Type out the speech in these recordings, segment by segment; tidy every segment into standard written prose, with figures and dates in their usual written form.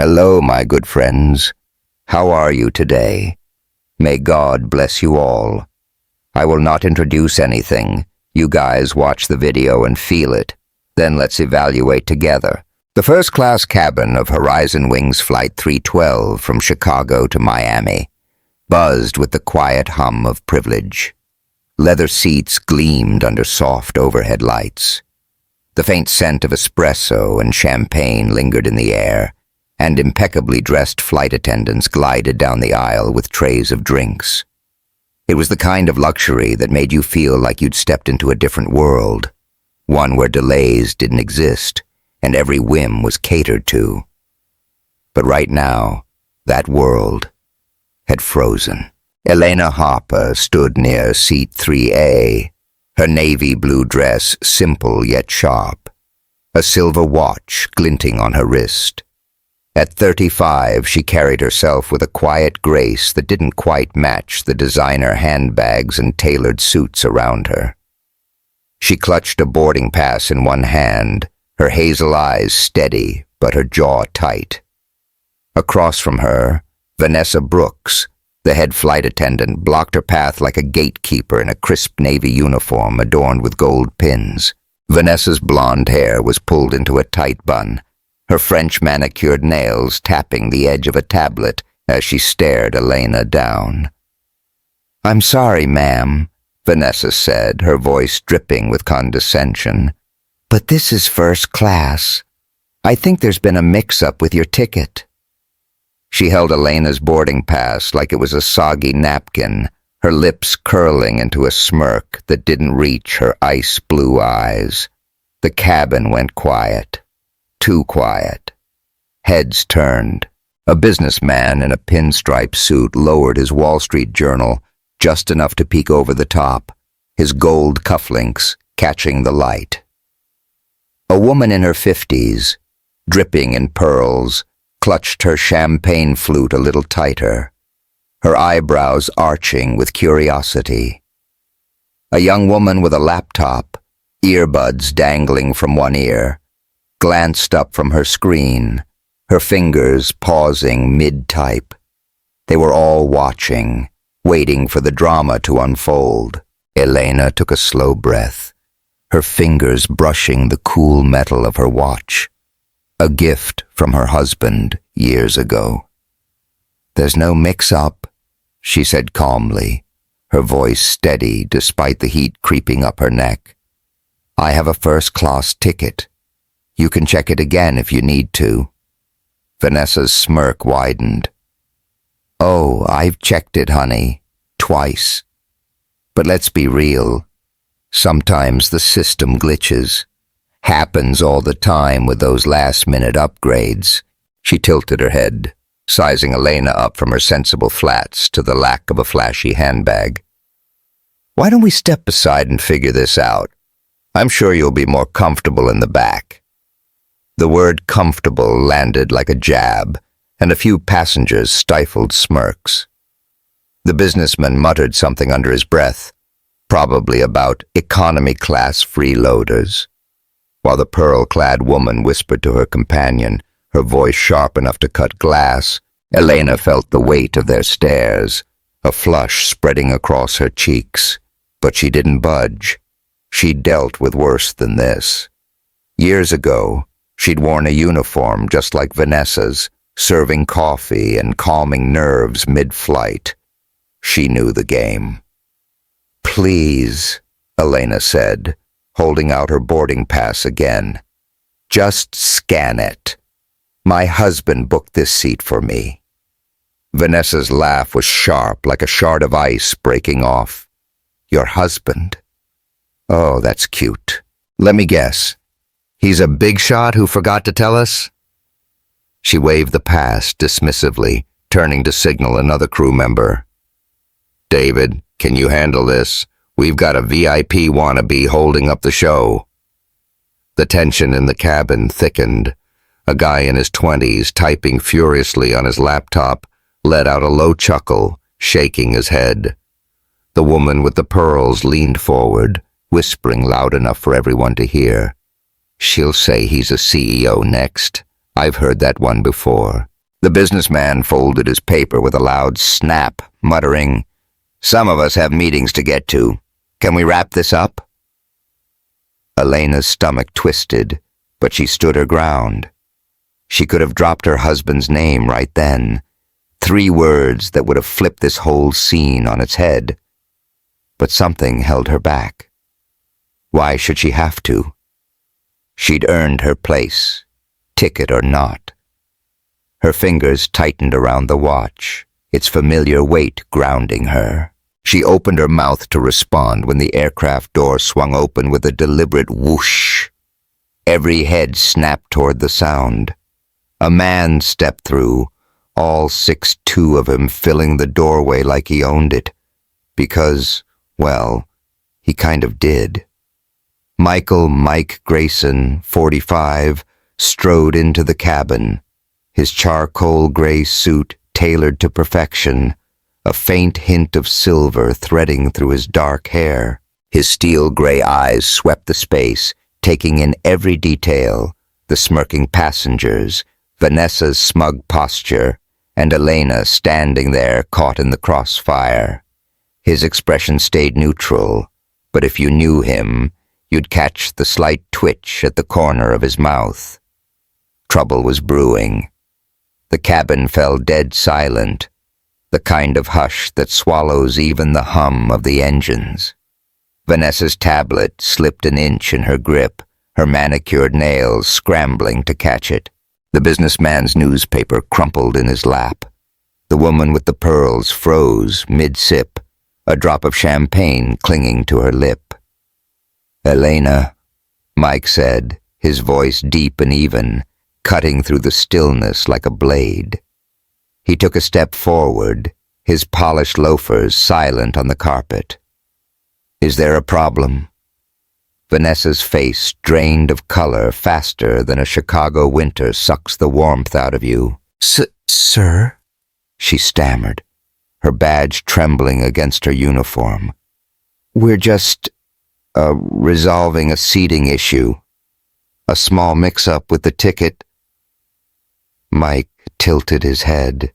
Hello, my good friends. How are you today? May God bless you all. I will not introduce anything. You guys watch the video and feel it. Then let's evaluate together. The first-class cabin of Horizon Wings Flight 312 from Chicago to Miami buzzed with the quiet hum of privilege. Leather seats gleamed under soft overhead lights. The faint scent of espresso and champagne lingered in the air, and impeccably dressed flight attendants glided down the aisle with trays of drinks. It was the kind of luxury that made you feel like you'd stepped into a different world, one where delays didn't exist and every whim was catered to. But right now, that world had frozen. Elena Harper stood near seat 3A, her navy blue dress simple yet sharp, a silver watch glinting on her wrist. At 35, she carried herself with a quiet grace that didn't quite match the designer handbags and tailored suits around her. She clutched a boarding pass in one hand, her hazel eyes steady but her jaw tight. Across from her, Vanessa Brooks, the head flight attendant, blocked her path like a gatekeeper in a crisp navy uniform adorned with gold pins. Vanessa's blonde hair was pulled into a tight bun, her French manicured nails tapping the edge of a tablet as she stared Elena down. "I'm sorry, ma'am," Vanessa said, her voice dripping with condescension, "but this is first class. I think there's been a mix-up with your ticket." She held Elena's boarding pass like it was a soggy napkin, her lips curling into a smirk that didn't reach her ice-blue eyes. The cabin went quiet. Too quiet. Heads turned. A businessman in a pinstripe suit lowered his Wall Street Journal just enough to peek over the top, his gold cufflinks catching the light. A woman in her 50s, dripping in pearls, clutched her champagne flute a little tighter, her eyebrows arching with curiosity. A young woman with a laptop, earbuds dangling from one ear, glanced up from her screen, her fingers pausing mid-type. They were all watching, waiting for the drama to unfold. Elena took a slow breath, her fingers brushing the cool metal of her watch, a gift from her husband years ago. "There's no mix-up," she said calmly, her voice steady despite the heat creeping up her neck. "I have a first-class ticket. You can check it again if you need to." Vanessa's smirk widened. "Oh, I've checked it, honey. Twice. But let's be real. Sometimes the system glitches. Happens all the time with those last-minute upgrades." She tilted her head, sizing Elena up from her sensible flats to the lack of a flashy handbag. "Why don't we step aside and figure this out? I'm sure you'll be more comfortable in the back." The word comfortable landed like a jab, and a few passengers stifled smirks. The businessman muttered something under his breath, probably about economy-class freeloaders, while the pearl-clad woman whispered to her companion, her voice sharp enough to cut glass. Elena felt the weight of their stares, a flush spreading across her cheeks, but she didn't budge. She'd dealt with worse than this. Years ago, she'd worn a uniform just like Vanessa's, serving coffee and calming nerves mid-flight. She knew the game. "Please," Elena said, holding out her boarding pass again. "Just scan it. My husband booked this seat for me." Vanessa's laugh was sharp, like a shard of ice breaking off. "Your husband? Oh, that's cute. Let me guess. He's a big shot who forgot to tell us?" She waved the pass dismissively, turning to signal another crew member. "David, can you handle this? We've got a VIP wannabe holding up the show." The tension in the cabin thickened. A guy in his 20s, typing furiously on his laptop, let out a low chuckle, shaking his head. The woman with the pearls leaned forward, whispering loud enough for everyone to hear. "She'll say he's a CEO next. I've heard that one before." The businessman folded his paper with a loud snap, muttering, "Some of us have meetings to get to. Can we wrap this up?" Elena's stomach twisted, but she stood her ground. She could have dropped her husband's name right then, 3 words that would have flipped this whole scene on its head. But something held her back. Why should she have to? She'd earned her place, ticket or not. Her fingers tightened around the watch, its familiar weight grounding her. She opened her mouth to respond when the aircraft door swung open with a deliberate whoosh. Every head snapped toward the sound. A man stepped through, all 6'2" of him filling the doorway like he owned it. Because, well, he kind of did. Michael Mike Grayson, 45, strode into the cabin, his charcoal gray suit tailored to perfection, a faint hint of silver threading through his dark hair. His steel gray eyes swept the space, taking in every detail, the smirking passengers, Vanessa's smug posture, and Elena standing there caught in the crossfire. His expression stayed neutral, but if you knew him, you'd catch the slight twitch at the corner of his mouth. Trouble was brewing. The cabin fell dead silent, the kind of hush that swallows even the hum of the engines. Vanessa's tablet slipped an inch in her grip, her manicured nails scrambling to catch it. The businessman's newspaper crumpled in his lap. The woman with the pearls froze mid-sip, a drop of champagne clinging to her lip. "Elena," Mike said, his voice deep and even, cutting through the stillness like a blade. He took a step forward, his polished loafers silent on the carpet. "Is there a problem?" Vanessa's face drained of color faster than a Chicago winter sucks the warmth out of you. Sir?" she stammered, her badge trembling against her uniform. "We're just, resolving a seating issue. A small mix-up with the ticket." Mike tilted his head,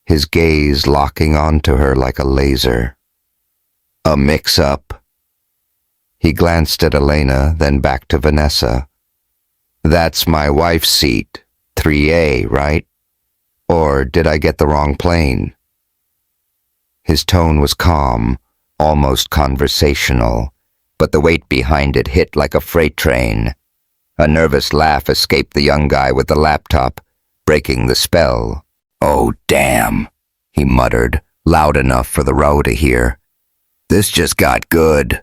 his gaze locking onto her like a laser. "A mix-up?" He glanced at Elena, then back to Vanessa. "That's my wife's seat, 3A, right? Or did I get the wrong plane?" His tone was calm, almost conversational, but the weight behind it hit like a freight train. A nervous laugh escaped the young guy with the laptop, breaking the spell. "Oh, damn," he muttered, loud enough for the row to hear. "This just got good."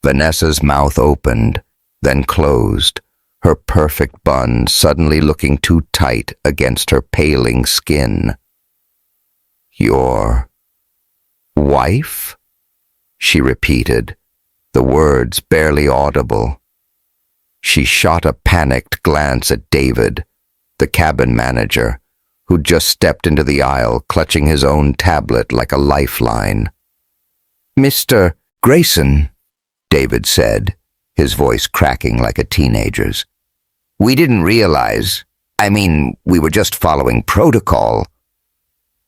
Vanessa's mouth opened, then closed, her perfect bun suddenly looking too tight against her paling skin. "Your wife?" she repeated, the words barely audible. She shot a panicked glance at David, the cabin manager, who'd just stepped into the aisle clutching his own tablet like a lifeline. "Mr. Grayson," David said, his voice cracking like a teenager's. "We didn't realize. We were just following protocol."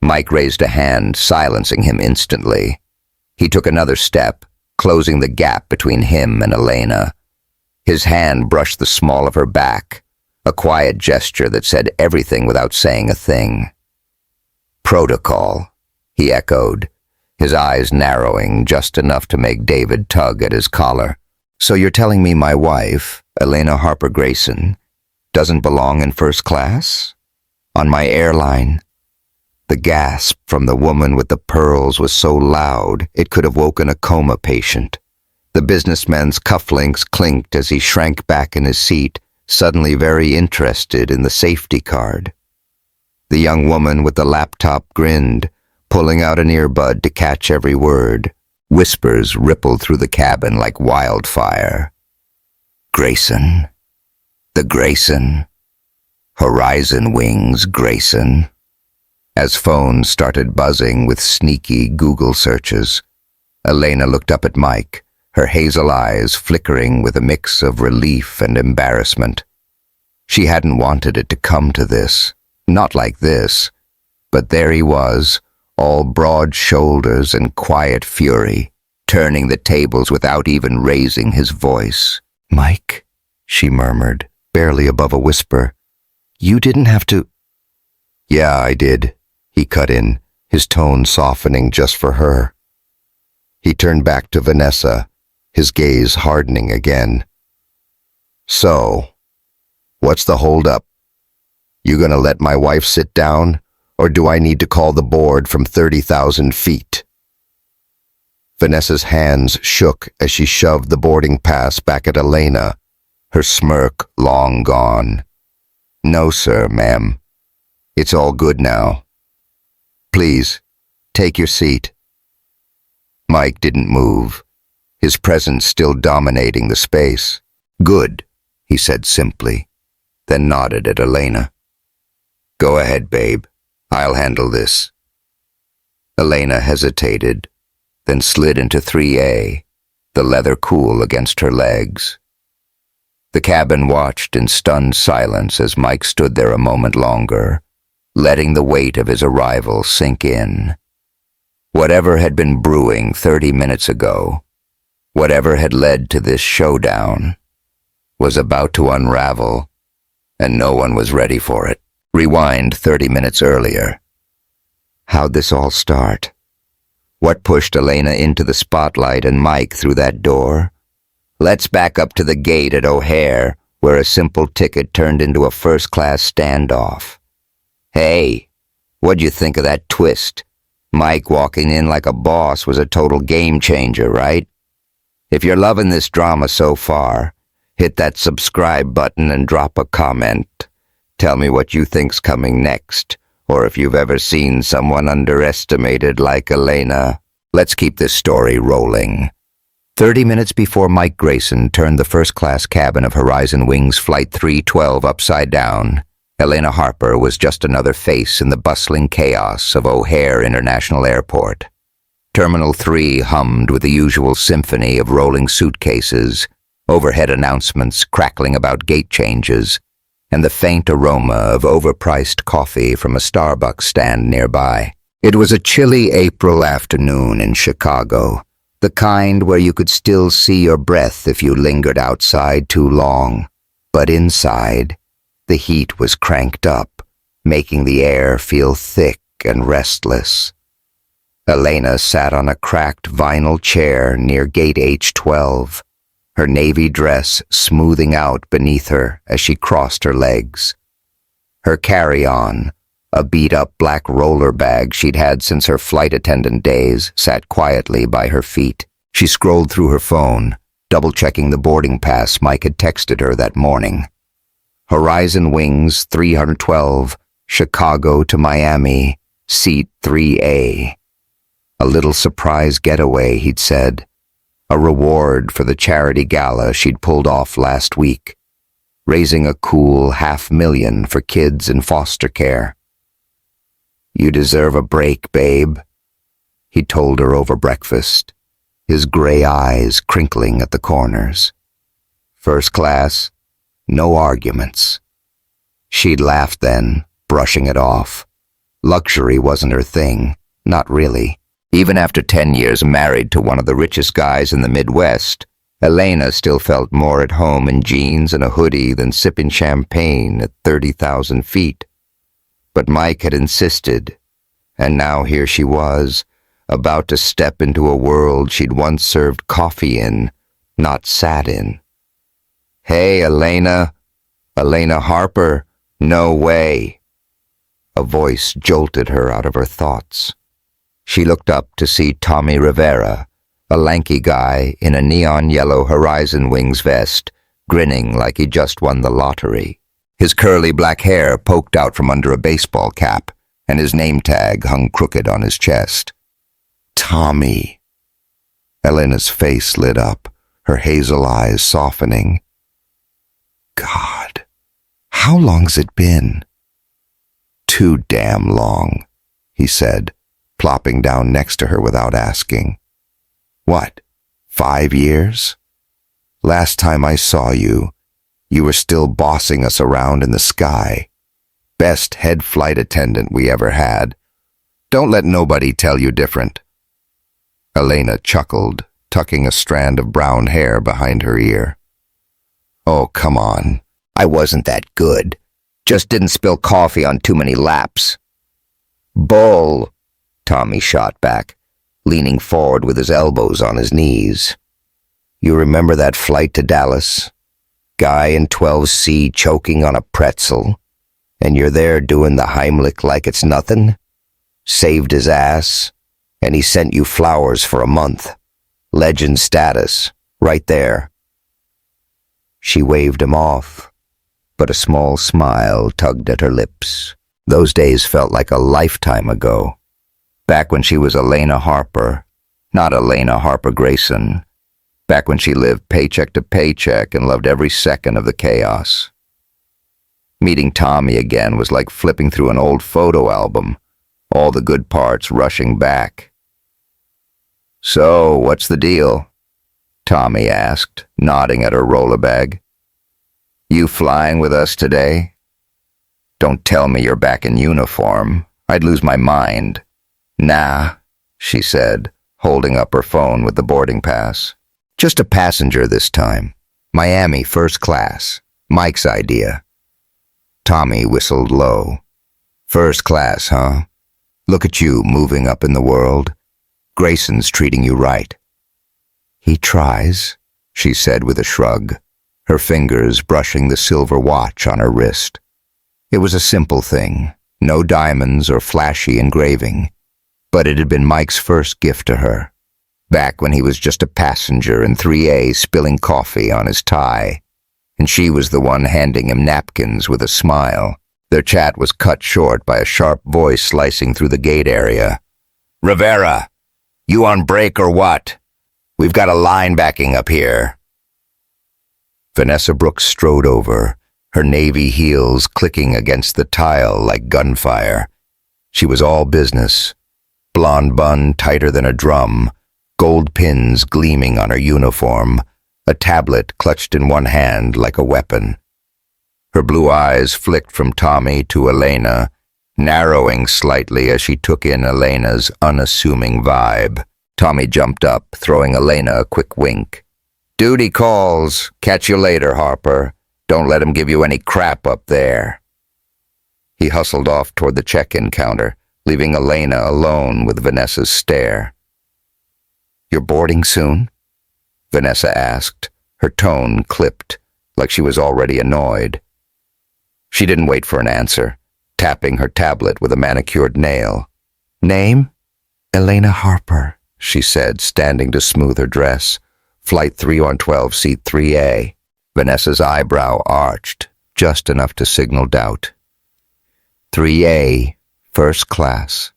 Mike raised a hand, silencing him instantly. He took another step, closing the gap between him and Elena. His hand brushed the small of her back, a quiet gesture that said everything without saying a thing. "Protocol," he echoed, his eyes narrowing just enough to make David tug at his collar. "So you're telling me my wife, Elena Harper Grayson, doesn't belong in first class? On my airline?" The gasp from the woman with the pearls was so loud it could have woken a coma patient. The businessman's cufflinks clinked as he shrank back in his seat, suddenly very interested in the safety card. The young woman with the laptop grinned, pulling out an earbud to catch every word. Whispers rippled through the cabin like wildfire. "Grayson. The Grayson. Horizon Wings Grayson." As phones started buzzing with sneaky Google searches, Elena looked up at Mike, her hazel eyes flickering with a mix of relief and embarrassment. She hadn't wanted it to come to this, Not like this, but there he was, all broad shoulders and quiet fury, turning the tables without even raising his voice. "Mike," she murmured, barely above a whisper, "you didn't have to—" "Yeah, I did," he cut in, his tone softening just for her. He turned back to Vanessa, his gaze hardening again. "So, what's the holdup? You gonna let my wife sit down, or do I need to call the board from 30,000 feet? Vanessa's hands shook as she shoved the boarding pass back at Elena, her smirk long gone. "No, sir, ma'am. It's all good now. Please, take your seat." Mike didn't move, his presence still dominating the space. "Good," he said simply, then nodded at Elena. "Go ahead, babe. I'll handle this." Elena hesitated, then slid into 3A, the leather cool against her legs. The cabin watched in stunned silence as Mike stood there a moment longer, letting the weight of his arrival sink in. Whatever had been brewing 30 minutes ago, whatever had led to this showdown, was about to unravel, and no one was ready for it. Rewind 30 minutes earlier. How'd this all start? What pushed Elena into the spotlight and Mike through that door? Let's back up to the gate at O'Hare, where a simple ticket turned into a first-class standoff. "Hey, what'd you think of that twist? Mike walking in like a boss was a total game changer, right? If you're loving this drama so far, hit that subscribe button and drop a comment. Tell me what you think's coming next, or if you've ever seen someone underestimated like Elena. Let's keep this story rolling." 30 minutes before Mike Grayson turned the first-class cabin of Horizon Wings Flight 312 upside down, Elena Harper was just another face in the bustling chaos of O'Hare International Airport. Terminal 3 hummed with the usual symphony of rolling suitcases, overhead announcements crackling about gate changes, and the faint aroma of overpriced coffee from a Starbucks stand nearby. It was a chilly April afternoon in Chicago, the kind where you could still see your breath if you lingered outside too long. But inside, the heat was cranked up, making the air feel thick and restless. Elena sat on a cracked vinyl chair near gate H12, her navy dress smoothing out beneath her as she crossed her legs. Her carry-on, a beat-up black roller bag she'd had since her flight attendant days, sat quietly by her feet. She scrolled through her phone, double-checking the boarding pass Mike had texted her that morning. Horizon Wings 312, Chicago to Miami, seat 3A. A little surprise getaway, he'd said. A reward for the charity gala she'd pulled off last week, raising a cool $500,000 for kids in foster care. "You deserve a break, babe," he told her over breakfast, his gray eyes crinkling at the corners. First class, no arguments. She'd laughed then, brushing it off. Luxury wasn't her thing, not really. Even after 10 years married to one of the richest guys in the Midwest, Elena still felt more at home in jeans and a hoodie than sipping champagne at 30,000 feet. But Mike had insisted, and now here she was, about to step into a world she'd once served coffee in, not sat in. "Hey, Elena. Elena Harper. No way." A voice jolted her out of her thoughts. She looked up to see Tommy Rivera, a lanky guy in a neon yellow Horizon Wings vest, grinning like he just won the lottery. His curly black hair poked out from under a baseball cap, and his name tag hung crooked on his chest. "Tommy." Elena's face lit up, her hazel eyes softening. "God, how long's it been?" "Too damn long," he said, plopping down next to her without asking. "What, 5 years? Last time I saw you, you were still bossing us around in the sky. Best head flight attendant we ever had. Don't let nobody tell you different. Elena chuckled, tucking a strand of brown hair behind her ear. Oh, come on. I wasn't that good. Just didn't spill coffee on too many laps. Bull, Tommy shot back, leaning forward with his elbows on his knees. You remember that flight to Dallas? Guy in 12C choking on a pretzel, and you're there doing the Heimlich like it's nothing? Saved his ass, and he sent you flowers for a month. Legend status, right there. She waved him off, but a small smile tugged at her lips. Those days felt like a lifetime ago. Back when she was Elena Harper, not Elena Harper Grayson. Back when she lived paycheck to paycheck and loved every second of the chaos. Meeting Tommy again was like flipping through an old photo album, all the good parts rushing back. So, what's the deal? Tommy asked, nodding at her roller bag. You flying with us today? Don't tell me you're back in uniform. I'd lose my mind. Nah, she said, holding up her phone with the boarding pass. Just a passenger this time. Miami first class. Mike's idea. Tommy whistled low. First class, huh? Look at you moving up in the world. Grayson's treating you right. He tries, she said with a shrug, her fingers brushing the silver watch on her wrist. It was a simple thing, no diamonds or flashy engraving, but it had been Mike's first gift to her, back when he was just a passenger in 3A spilling coffee on his tie, and she was the one handing him napkins with a smile. Their chat was cut short by a sharp voice slicing through the gate area. Rivera, you on break or what? We've got a line backing up here. Vanessa Brooks strode over, her navy heels clicking against the tile like gunfire. She was all business, blonde bun tighter than a drum, gold pins gleaming on her uniform, a tablet clutched in one hand like a weapon. Her blue eyes flicked from Tommy to Elena, narrowing slightly as she took in Elena's unassuming vibe. Tommy jumped up, throwing Elena a quick wink. Duty calls. Catch you later, Harper. Don't let him give you any crap up there. He hustled off toward the check-in counter, leaving Elena alone with Vanessa's stare. You're boarding soon? Vanessa asked, her tone clipped, like she was already annoyed. She didn't wait for an answer, tapping her tablet with a manicured nail. Name? Elena Harper, she said, standing to smooth her dress. Flight 3-on-12, seat 3A. Vanessa's eyebrow arched, just enough to signal doubt. 3A, first class.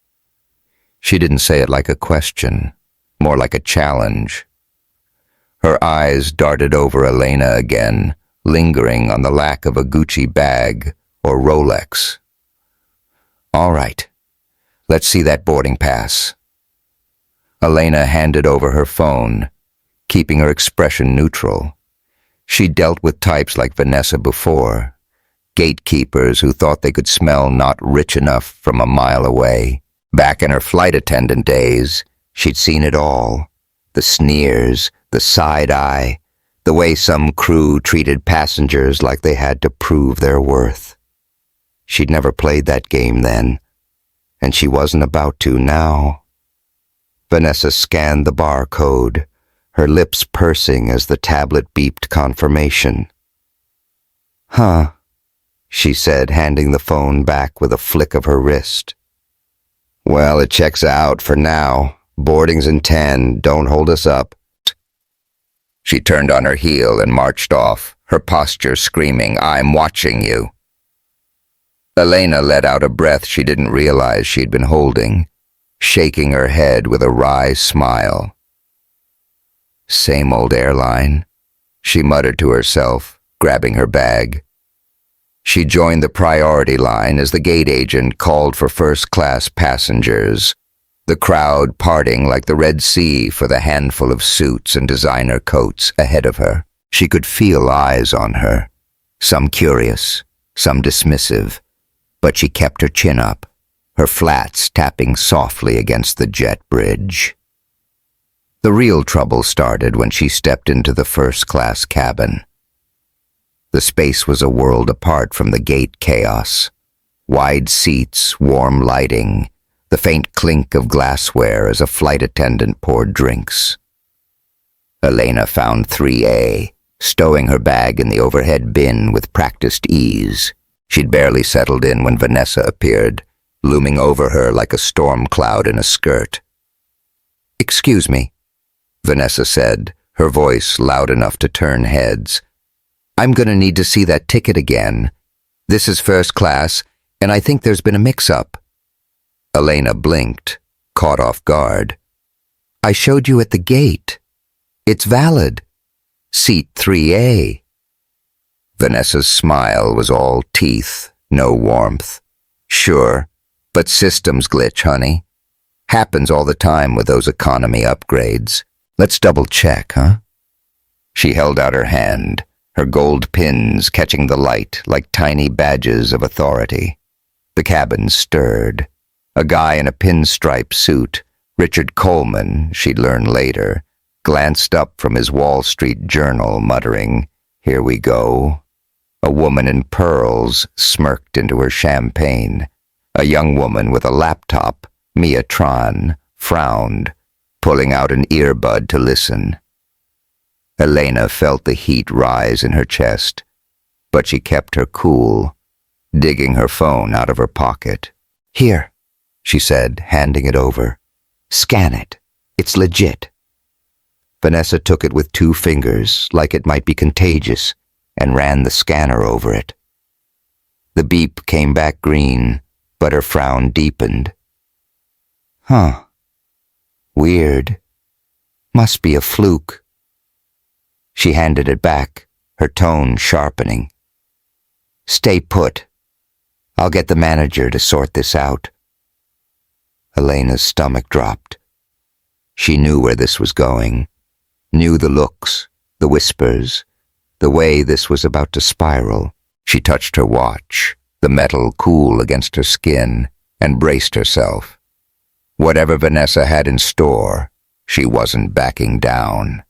She didn't say it like a question, more like a challenge. Her eyes darted over Elena again, lingering on the lack of a Gucci bag or Rolex. All right, let's see that boarding pass. Elena handed over her phone, keeping her expression neutral. She'd dealt with types like Vanessa before, gatekeepers who thought they could smell not rich enough from a mile away. Back in her flight attendant days, she'd seen it all. The sneers, the side eye, the way some crew treated passengers like they had to prove their worth. She'd never played that game then, and she wasn't about to now. Vanessa scanned the barcode, her lips pursing as the tablet beeped confirmation. Huh, she said, handing the phone back with a flick of her wrist. Well, it checks out for now. Boarding's in 10, don't hold us up. She turned on her heel and marched off, her posture screaming, I'm watching you. Elena let out a breath she didn't realize she'd been holding, shaking her head with a wry smile. Same old airline, she muttered to herself, grabbing her bag. She joined the priority line as the gate agent called for first-class passengers, the crowd parting like the Red Sea for the handful of suits and designer coats ahead of her. She could feel eyes on her, some curious, some dismissive, but she kept her chin up, her flats tapping softly against the jet bridge. The real trouble started when she stepped into the first-class cabin. The space was a world apart from the gate chaos. Wide seats, warm lighting, the faint clink of glassware as a flight attendant poured drinks. Elena found 3A, stowing her bag in the overhead bin with practiced ease. She'd barely settled in when Vanessa appeared, looming over her like a storm cloud in a skirt. "Excuse me," Vanessa said, her voice loud enough to turn heads. "I'm gonna need to see that ticket again. This is first class, and I think there's been a mix-up." Elena blinked, caught off guard. "I showed you at the gate. It's valid. Seat 3A. Vanessa's smile was all teeth, no warmth. "Sure, but systems glitch, honey. Happens all the time with those economy upgrades. Let's double-check, huh?" She held out her hand, her gold pins catching the light like tiny badges of authority. The cabin stirred. A guy in a pinstripe suit, Richard Coleman, she'd learn later, glanced up from his Wall Street Journal, muttering, "Here we go." A woman in pearls smirked into her champagne. A young woman with a laptop, Mia Tron, frowned, pulling out an earbud to listen. Elena felt the heat rise in her chest, but she kept her cool, digging her phone out of her pocket. "Here," she said, handing it over. "Scan it. It's legit." Vanessa took it with 2 fingers, like it might be contagious, and ran the scanner over it. The beep came back green, but her frown deepened. "Huh. Weird. Must be a fluke." She handed it back, her tone sharpening. "Stay put. I'll get the manager to sort this out." Elena's stomach dropped. She knew where this was going, knew the looks, the whispers, the way this was about to spiral. She touched her watch, the metal cool against her skin, and braced herself. Whatever Vanessa had in store, she wasn't backing down.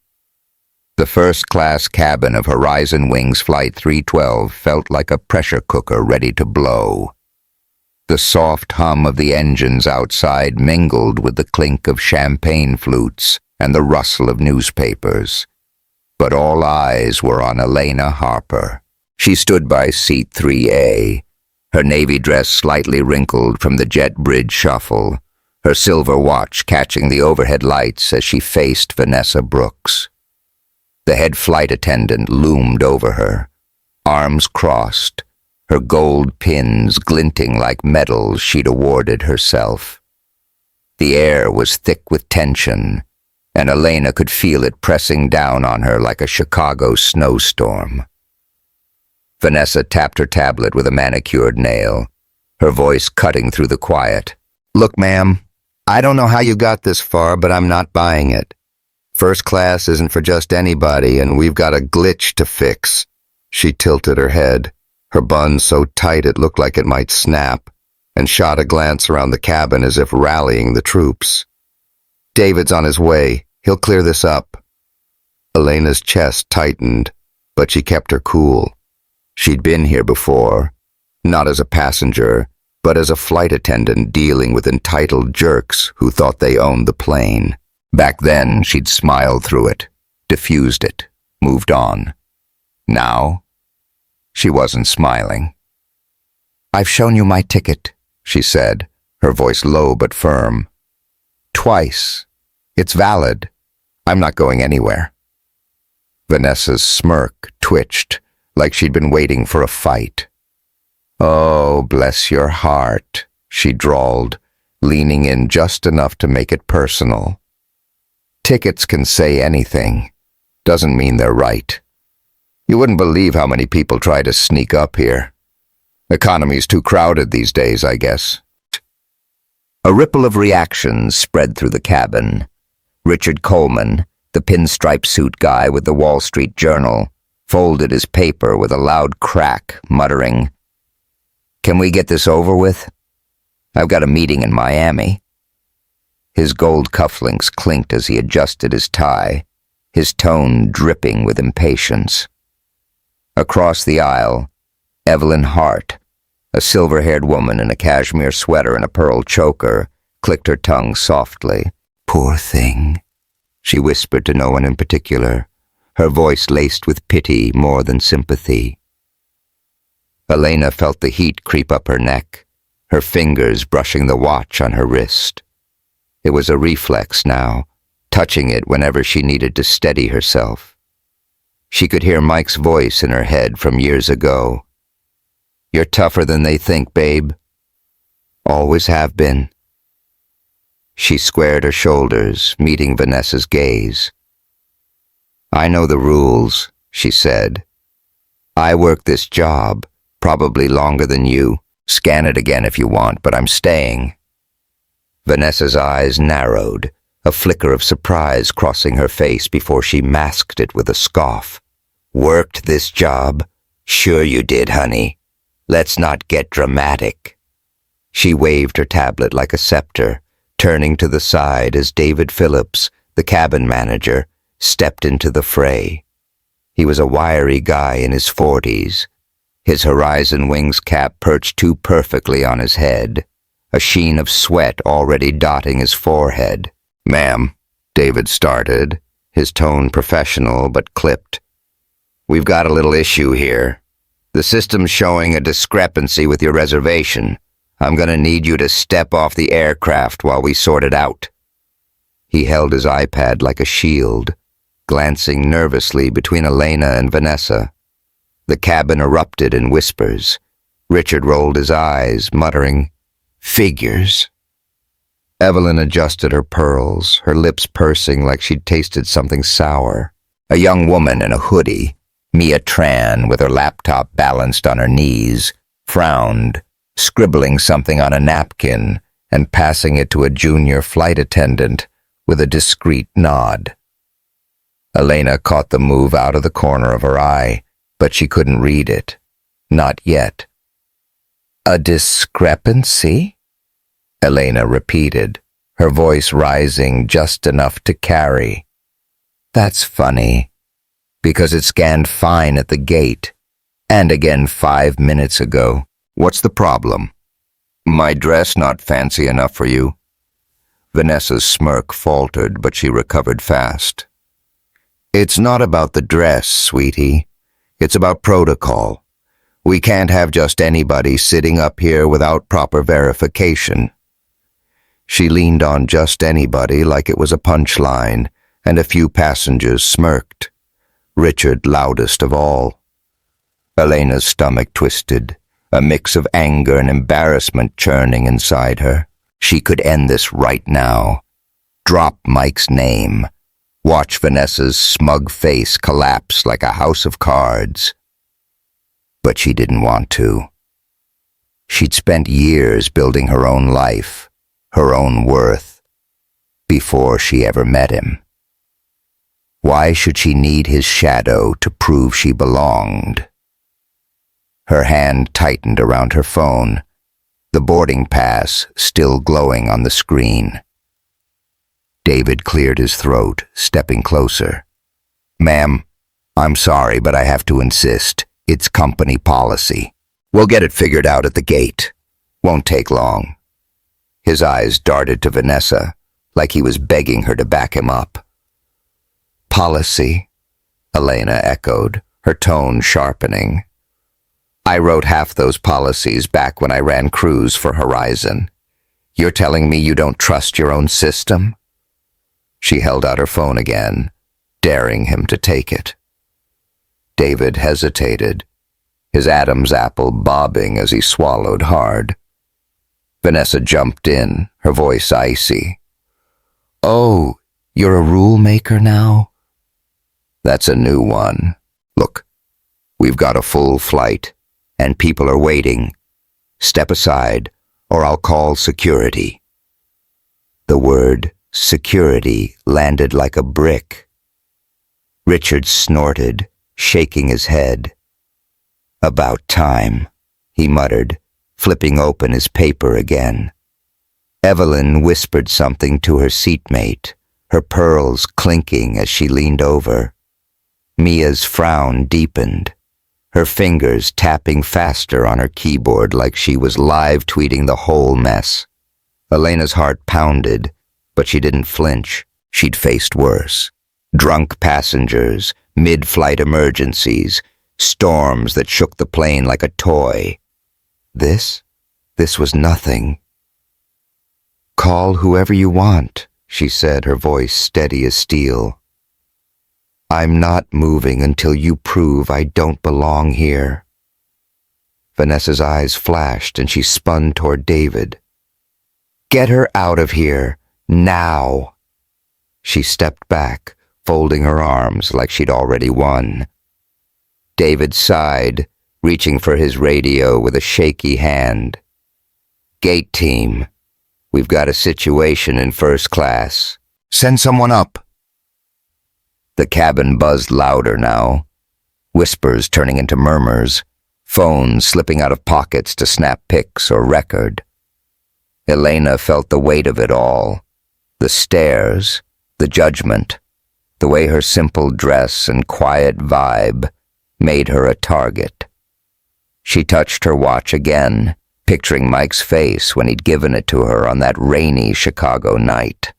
The first-class cabin of Horizon Wings Flight 312 felt like a pressure cooker ready to blow. The soft hum of the engines outside mingled with the clink of champagne flutes and the rustle of newspapers. But all eyes were on Elena Harper. She stood by seat 3A, her navy dress slightly wrinkled from the jet bridge shuffle, her silver watch catching the overhead lights as she faced Vanessa Brooks. The head flight attendant loomed over her, arms crossed, her gold pins glinting like medals she'd awarded herself. The air was thick with tension, and Elena could feel it pressing down on her like a Chicago snowstorm. Vanessa tapped her tablet with a manicured nail, her voice cutting through the quiet. "Look, ma'am, I don't know how you got this far, but I'm not buying it. First class isn't for just anybody, and we've got a glitch to fix." She tilted her head, her bun so tight it looked like it might snap, and shot a glance around the cabin as if rallying the troops. "David's on his way. He'll clear this up." Elena's chest tightened, but she kept her cool. She'd been here before, not as a passenger, but as a flight attendant dealing with entitled jerks who thought they owned the plane. Back then, she'd smiled through it, diffused it, moved on. Now, she wasn't smiling. "I've shown you my ticket," she said, her voice low but firm. "Twice. It's valid. I'm not going anywhere." Vanessa's smirk twitched, like she'd been waiting for a fight. "Oh, bless your heart," she drawled, leaning in just enough to make it personal. "Tickets can say anything. Doesn't mean they're right. You wouldn't believe how many people try to sneak up here. Economy's too crowded these days, I guess." A ripple of reactions spread through the cabin. Richard Coleman, the pinstripe suit guy with the Wall Street Journal, folded his paper with a loud crack, muttering, Can we get this over with? I've got a meeting in Miami." His gold cufflinks clinked as he adjusted his tie, his tone dripping with impatience. Across the aisle, Evelyn Hart, a silver-haired woman in a cashmere sweater and a pearl choker, clicked her tongue softly. "Poor thing," she whispered to no one in particular, her voice laced with pity more than sympathy. Elena felt the heat creep up her neck, her fingers brushing the watch on her wrist. It was a reflex now, touching it whenever she needed to steady herself. She could hear Mike's voice in her head from years ago. "You're tougher than they think, babe. Always have been." She squared her shoulders, meeting Vanessa's gaze. "I know the rules," she said. "I work this job, probably longer than you. Scan it again if you want, but I'm staying." Vanessa's eyes narrowed, a flicker of surprise crossing her face before she masked it with a scoff. "Worked this job? Sure you did, honey. Let's not get dramatic." She waved her tablet like a scepter, turning to the side as David Phillips, the cabin manager, stepped into the fray. He was a wiry guy in his 40s, his Horizon Wings cap perched too perfectly on his head, a sheen of sweat already dotting his forehead. "Ma'am," David started, his tone professional but clipped. "We've got a little issue here. The system's showing a discrepancy with your reservation. I'm gonna need you to step off the aircraft while we sort it out." He held his iPad like a shield, glancing nervously between Elena and Vanessa. The cabin erupted in whispers. Richard rolled his eyes, muttering, "Figures." Evelyn adjusted her pearls, her lips pursing like she'd tasted something sour. A young woman in a hoodie, Mia Tran, with her laptop balanced on her knees, frowned, scribbling something on a napkin and passing it to a junior flight attendant with a discreet nod. Elena caught the move out of the corner of her eye, but she couldn't read it. Not yet. "A discrepancy?" Elena repeated, her voice rising just enough to carry. "That's funny, because it scanned fine at the gate, and again 5 minutes ago. What's the problem? My dress not fancy enough for you?" Vanessa's smirk faltered, but she recovered fast. "It's not about the dress, sweetie. It's about protocol. We can't have just anybody sitting up here without proper verification." She leaned on just anybody like it was a punchline, and a few passengers smirked. Richard loudest of all. Elena's stomach twisted, a mix of anger and embarrassment churning inside her. She could end this right now. Drop Mike's name. Watch Vanessa's smug face collapse like a house of cards. But she didn't want to. She'd spent years building her own life, her own worth, before she ever met him. Why should she need his shadow to prove she belonged? Her hand tightened around her phone, the boarding pass still glowing on the screen. David cleared his throat, stepping closer. "Ma'am, I'm sorry, but I have to insist. It's company policy. We'll get it figured out at the gate. Won't take long." His eyes darted to Vanessa, like he was begging her to back him up. "Policy," Elena echoed, her tone sharpening. "I wrote half those policies back when I ran crews for Horizon. You're telling me you don't trust your own system?" She held out her phone again, daring him to take it. David hesitated, his Adam's apple bobbing as he swallowed hard. Vanessa jumped in, her voice icy. "Oh, you're a rule maker now?" "That's a new one. Look, we've got a full flight, and people are waiting. Step aside, or I'll call security." The word security landed like a brick. Richard snorted, shaking his head. "About time," he muttered, flipping open his paper again. Evelyn whispered something to her seatmate, her pearls clinking as she leaned over. Mia's frown deepened, her fingers tapping faster on her keyboard like she was live tweeting the whole mess. Elena's heart pounded, but she didn't flinch. She'd faced worse. Drunk passengers, mid-flight emergencies, storms that shook the plane like a toy. This was nothing. "Call whoever you want," she said, her voice steady as steel. "I'm not moving until you prove I don't belong here." Vanessa's eyes flashed and she spun toward David. "Get her out of here, now." She stepped back, folding her arms like she'd already won. David sighed, reaching for his radio with a shaky hand. "Gate team, we've got a situation in first class. "Send someone up." The cabin buzzed louder now, whispers turning into murmurs, phones slipping out of pockets to snap pics or record. Elena felt the weight of it all, the stares, the judgment, the way her simple dress and quiet vibe made her a target. She touched her watch again, picturing Mike's face when he'd given it to her on that rainy Chicago night.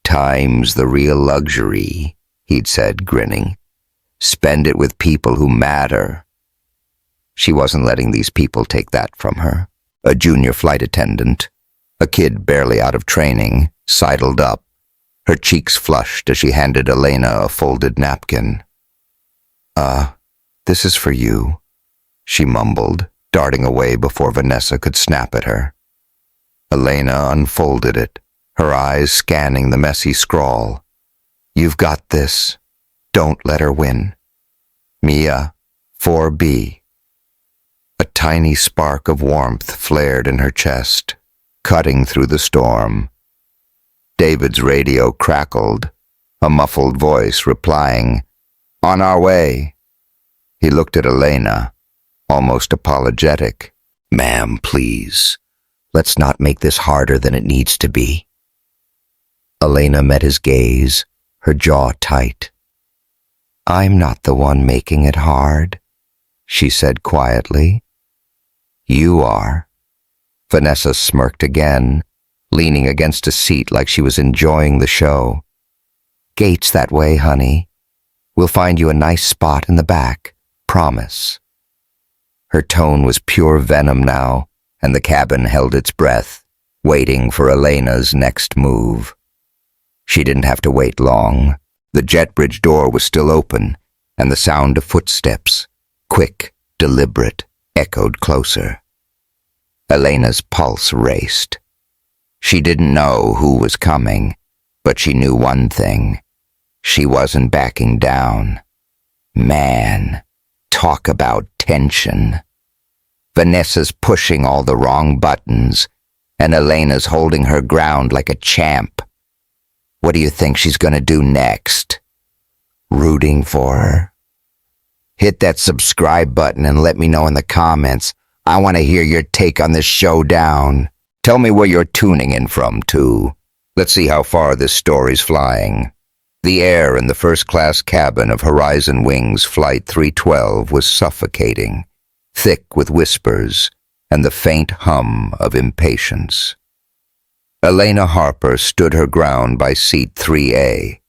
"Time's the real luxury," he'd said, grinning. "Spend it with people who matter." She wasn't letting these people take that from her. A junior flight attendant, a kid barely out of training, sidled up, her cheeks flushed as she handed Elena a folded napkin. This is for you," she mumbled, darting away before Vanessa could snap at her. Elena unfolded it, her eyes scanning the messy scrawl. "You've got this. Don't let her win. Mia, 4B. A tiny spark of warmth flared in her chest, cutting through the storm. David's radio crackled, a muffled voice replying, "On our way." He looked at Elena, almost apologetic. "Ma'am, please, let's not make this harder than it needs to be." Elena met his gaze, her jaw tight. "I'm not the one making it hard," she said quietly. "You are." Vanessa smirked again, leaning against a seat like she was enjoying the show. "Gate's that way, honey. We'll find you a nice spot in the back. Promise." Her tone was pure venom now, and the cabin held its breath, waiting for Elena's next move. She didn't have to wait long. The jet bridge door was still open, and the sound of footsteps, quick, deliberate, echoed closer. Elena's pulse raced. She didn't know who was coming, but she knew one thing. She wasn't backing down. Man, talk about tension. Vanessa's pushing all the wrong buttons, and Elena's holding her ground like a champ. What do you think she's gonna do next? Rooting for her? Hit that subscribe button and let me know in the comments. I want to hear your take on this showdown. Tell me where you're tuning in from, too. Let's see how far this story's flying. The air in the first-class cabin of Horizon Wings Flight 312 was suffocating, thick with whispers and the faint hum of impatience. Elena Harper stood her ground by seat 3A,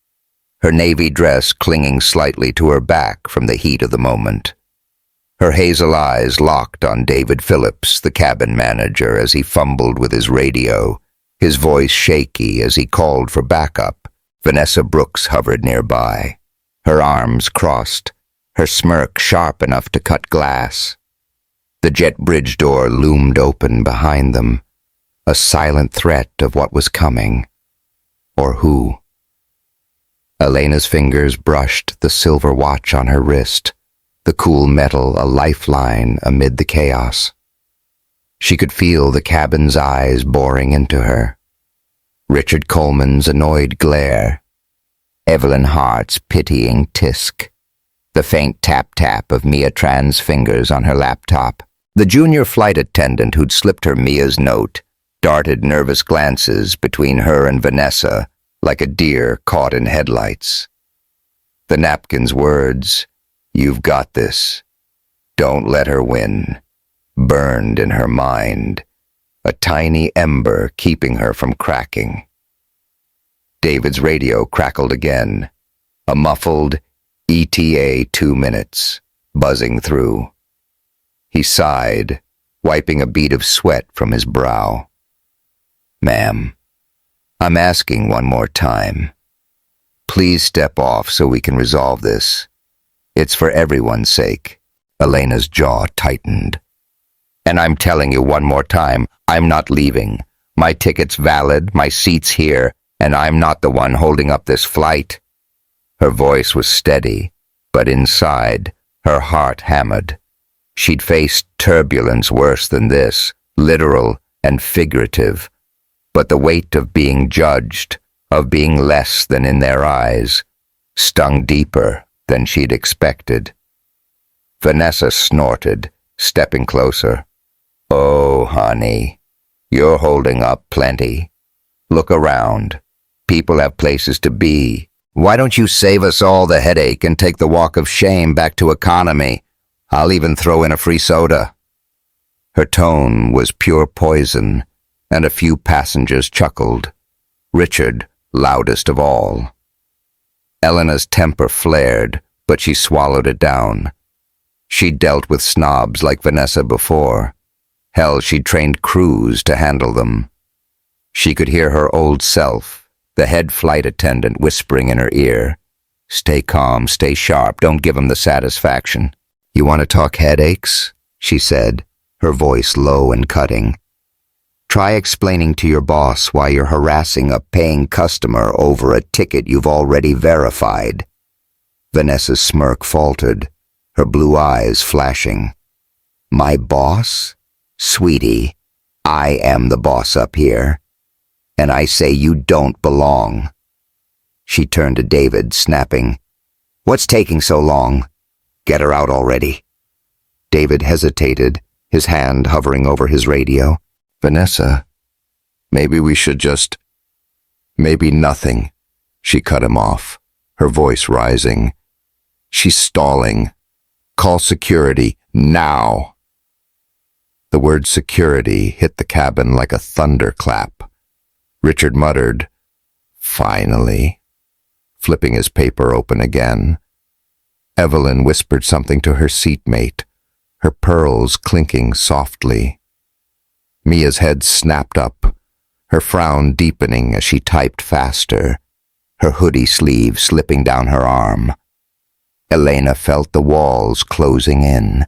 her navy dress clinging slightly to her back from the heat of the moment. Her hazel eyes locked on David Phillips, the cabin manager, as he fumbled with his radio, his voice shaky as he called for backup. Vanessa Brooks hovered nearby, her arms crossed, her smirk sharp enough to cut glass. The jet bridge door loomed open behind them, a silent threat of what was coming, or who. Elena's fingers brushed the silver watch on her wrist, the cool metal a lifeline amid the chaos. She could feel the cabin's eyes boring into her. Richard Coleman's annoyed glare, Evelyn Hart's pitying tisk, the faint tap-tap of Mia Tran's fingers on her laptop. The junior flight attendant who'd slipped her Mia's note darted nervous glances between her and Vanessa like a deer caught in headlights. The napkin's words, "You've got this. Don't let her win," burned in her mind, a tiny ember keeping her from cracking. David's radio crackled again, a muffled ETA 2 minutes, buzzing through. He sighed, wiping a bead of sweat from his brow. "Ma'am, I'm asking one more time. Please step off so we can resolve this. It's for everyone's sake." Elena's jaw tightened. "And I'm telling you one more time, I'm not leaving. My ticket's valid, my seat's here, and I'm not the one holding up this flight." Her voice was steady, but inside, her heart hammered. She'd faced turbulence worse than this, literal and figurative, but the weight of being judged, of being less than in their eyes, stung deeper than she'd expected. Vanessa snorted, stepping closer. "Oh, honey, you're holding up plenty. Look around. People have places to be. Why don't you save us all the headache and take the walk of shame back to economy? I'll even throw in a free soda." Her tone was pure poison, and a few passengers chuckled. Richard, loudest of all. Elena's temper flared, but she swallowed it down. She'd dealt with snobs like Vanessa before. Hell, she'd trained crews to handle them. She could hear her old self, the head flight attendant, whispering in her ear, "Stay calm, stay sharp, don't give him the satisfaction." "You want to talk headaches?" she said, her voice low and cutting. "Try explaining to your boss why you're harassing a paying customer over a ticket you've already verified." Vanessa's smirk faltered, her blue eyes flashing. "My boss? Sweetie, I am the boss up here, and I say you don't belong." She turned to David, snapping, "What's taking so long? Get her out already." David hesitated, his hand hovering over his radio. "Vanessa, maybe we should just—" "Maybe nothing," she cut him off, her voice rising. "She's stalling. Call security, now." The word security hit the cabin like a thunderclap. Richard muttered, "Finally," flipping his paper open again. Evelyn whispered something to her seatmate, her pearls clinking softly. Mia's head snapped up, her frown deepening as she typed faster, her hoodie sleeve slipping down her arm. Elena felt the walls closing in,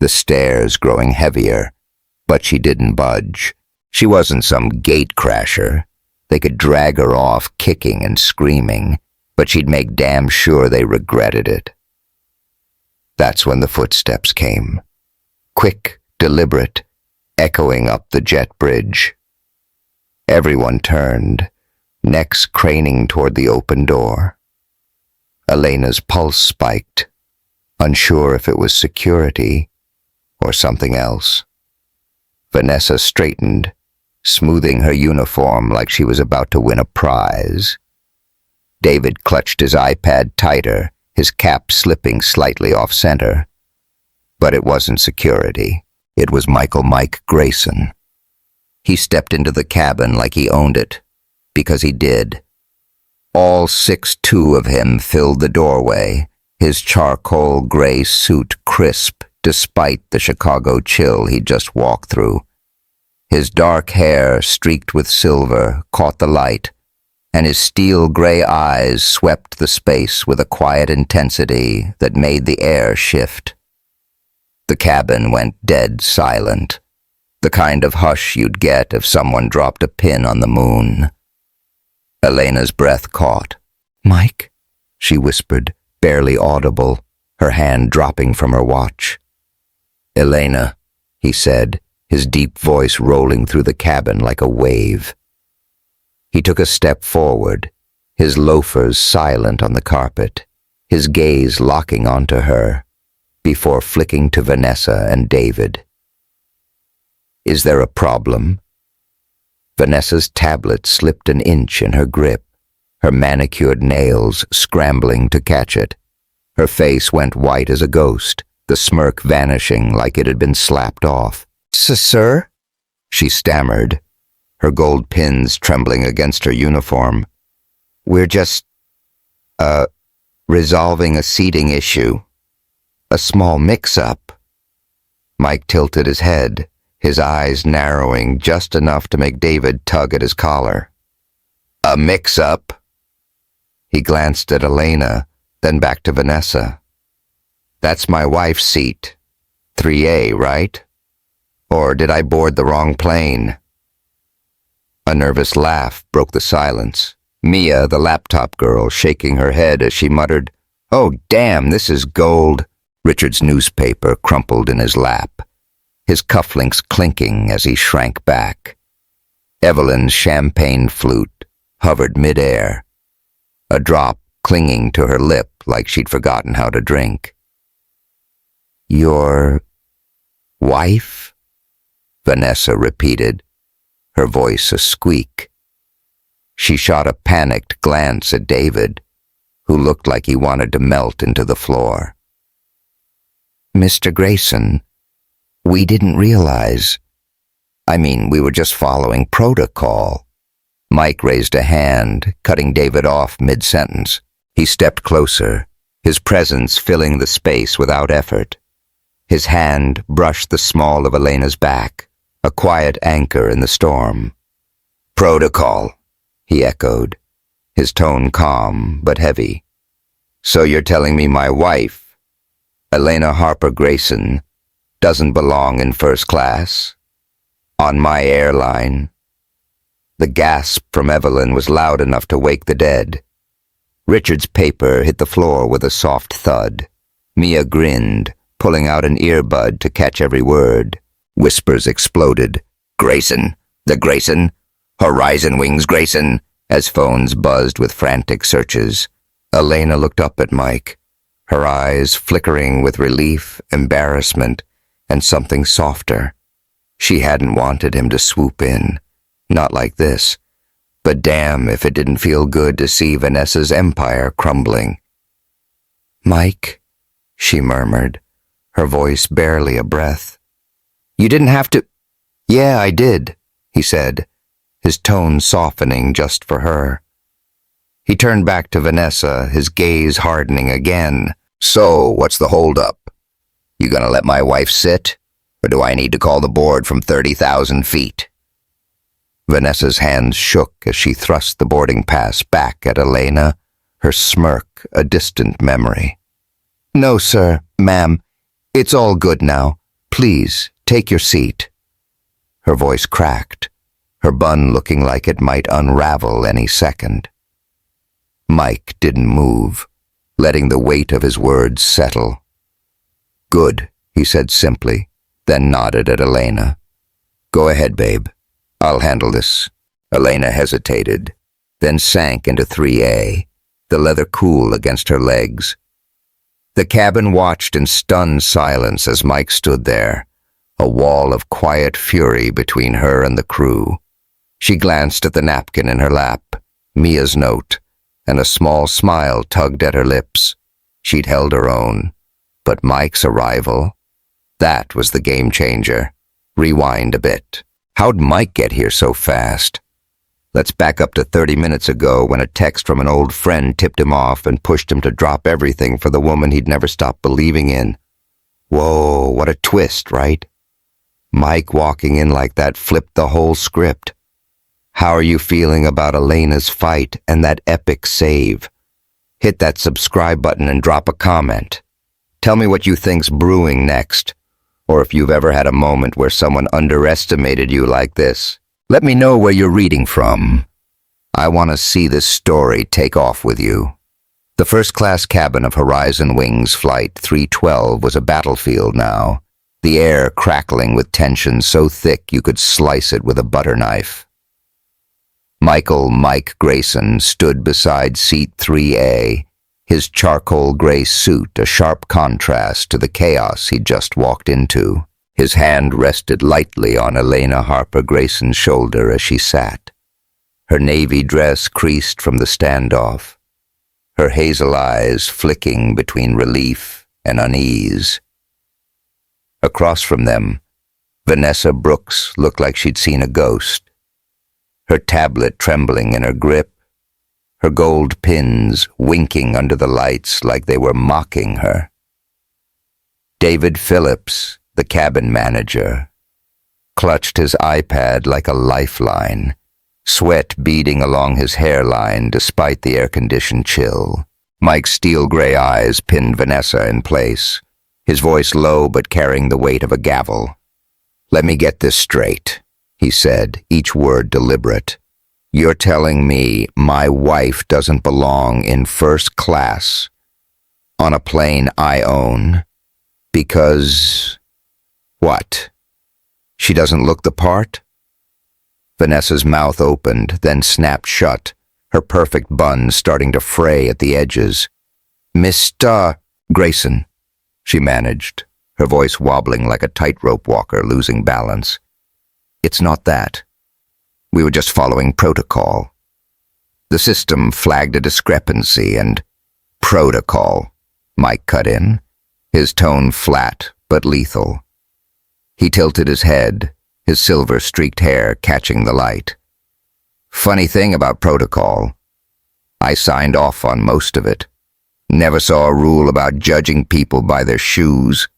the stairs growing heavier, but she didn't budge. She wasn't some gate crasher. They could drag her off kicking and screaming, but she'd make damn sure they regretted it. That's when the footsteps came. Quick, deliberate, echoing up the jet bridge. Everyone turned, necks craning toward the open door. Elena's pulse spiked, unsure if it was security or something else. Vanessa straightened, smoothing her uniform like she was about to win a prize. David clutched his iPad tighter, his cap slipping slightly off-center. But it wasn't security. It was Michael Mike Grayson. He stepped into the cabin like he owned it, because he did. All 6'2" of him filled the doorway, his charcoal gray suit crisp despite the Chicago chill he'd just walked through. His dark hair, streaked with silver, caught the light, and his steel gray eyes swept the space with a quiet intensity that made the air shift. The cabin went dead silent, the kind of hush you'd get if someone dropped a pin on the moon. Elena's breath caught. "Mike?" she whispered, barely audible, her hand dropping from her watch. "Elena," he said, his deep voice rolling through the cabin like a wave. He took a step forward, his loafers silent on the carpet, his gaze locking onto her, before flicking to Vanessa and David. Is there a problem? Vanessa's tablet slipped an inch in her grip, her manicured nails scrambling to catch it. Her face went white as a ghost, the smirk vanishing like it had been slapped off. Sir? She stammered, her gold pins trembling against her uniform. We're just, resolving a seating issue. A small mix-up. Mike tilted his head, his eyes narrowing just enough to make David tug at his collar. A mix-up? He glanced at Elena, then back to Vanessa. That's my wife's seat. 3A, right? Or did I board the wrong plane? A nervous laugh broke the silence. Mia, the laptop girl, shaking her head as she muttered, "Oh, damn, this is gold." Richard's newspaper crumpled in his lap, his cufflinks clinking as he shrank back. Evelyn's champagne flute hovered midair, a drop clinging to her lip like she'd forgotten how to drink. Your wife? Vanessa repeated, her voice a squeak. She shot a panicked glance at David, who looked like he wanted to melt into the floor. Mr. Grayson, we didn't realize. We were just following protocol. Mike raised a hand, cutting David off mid-sentence. He stepped closer, his presence filling the space without effort. His hand brushed the small of Elena's back, a quiet anchor in the storm. Protocol, he echoed, his tone calm but heavy. So you're telling me my wife, Elena Harper Grayson, doesn't belong in first class? On my airline? The gasp from Evelyn was loud enough to wake the dead. Richard's paper hit the floor with a soft thud. Mia grinned, pulling out an earbud to catch every word. Whispers exploded. Grayson, the Grayson, Horizon Wings Grayson, as phones buzzed with frantic searches. Elena looked up at Mike, her eyes flickering with relief, embarrassment, and something softer. She hadn't wanted him to swoop in, not like this, but damn if it didn't feel good to see Vanessa's empire crumbling. Mike, she murmured, her voice barely a breath. You didn't have to— Yeah, I did, he said, his tone softening just for her. He turned back to Vanessa, his gaze hardening again. So, what's the holdup? You gonna let my wife sit? Or do I need to call the board from 30,000 feet? Vanessa's hands shook as she thrust the boarding pass back at Elena, her smirk a distant memory. No, sir, ma'am. It's all good now. Please, take your seat. Her voice cracked, her bun looking like it might unravel any second. Mike didn't move, letting the weight of his words settle. Good, he said simply, then nodded at Elena. Go ahead, babe. I'll handle this. Elena hesitated, then sank into 3A, the leather cool against her legs. The cabin watched in stunned silence as Mike stood there, a wall of quiet fury between her and the crew. She glanced at the napkin in her lap, Mia's note, and a small smile tugged at her lips. She'd held her own. But Mike's arrival, that was the game changer. Rewind a bit. How'd Mike get here so fast? Let's back up to 30 minutes ago when a text from an old friend tipped him off and pushed him to drop everything for the woman he'd never stopped believing in. Whoa, what a twist, right? Mike walking in like that flipped the whole script. How are you feeling about Elena's fight and that epic save? Hit that subscribe button and drop a comment. Tell me what you think's brewing next, or if you've ever had a moment where someone underestimated you like this. Let me know where you're reading from. I want to see this story take off with you. The first-class cabin of Horizon Wings Flight 312 was a battlefield now, the air crackling with tension so thick you could slice it with a butter knife. Michael Mike Grayson stood beside seat 3A, his charcoal gray suit a sharp contrast to the chaos he'd just walked into. His hand rested lightly on Elena Harper Grayson's shoulder as she sat. Her navy dress creased from the standoff, her hazel eyes flicking between relief and unease. Across from them, Vanessa Brooks looked like she'd seen a ghost, her tablet trembling in her grip, her gold pins winking under the lights like they were mocking her. David Phillips, the cabin manager, clutched his iPad like a lifeline, sweat beading along his hairline despite the air-conditioned chill. Mike's steel-gray eyes pinned Vanessa in place, his voice low but carrying the weight of a gavel. "Let me get this straight," he said, each word deliberate. "You're telling me my wife doesn't belong in first class on a plane I own because... what? She doesn't look the part?" Vanessa's mouth opened, then snapped shut, her perfect bun starting to fray at the edges. "Mr. Grayson," she managed, her voice wobbling like a tightrope walker losing balance. "It's not that. We were just following protocol. The system flagged a discrepancy and—" "Protocol," Mike cut in, his tone flat but lethal. He tilted his head, his silver-streaked hair catching the light. "Funny thing about protocol. I signed off on most of it. Never saw a rule about judging people by their shoes."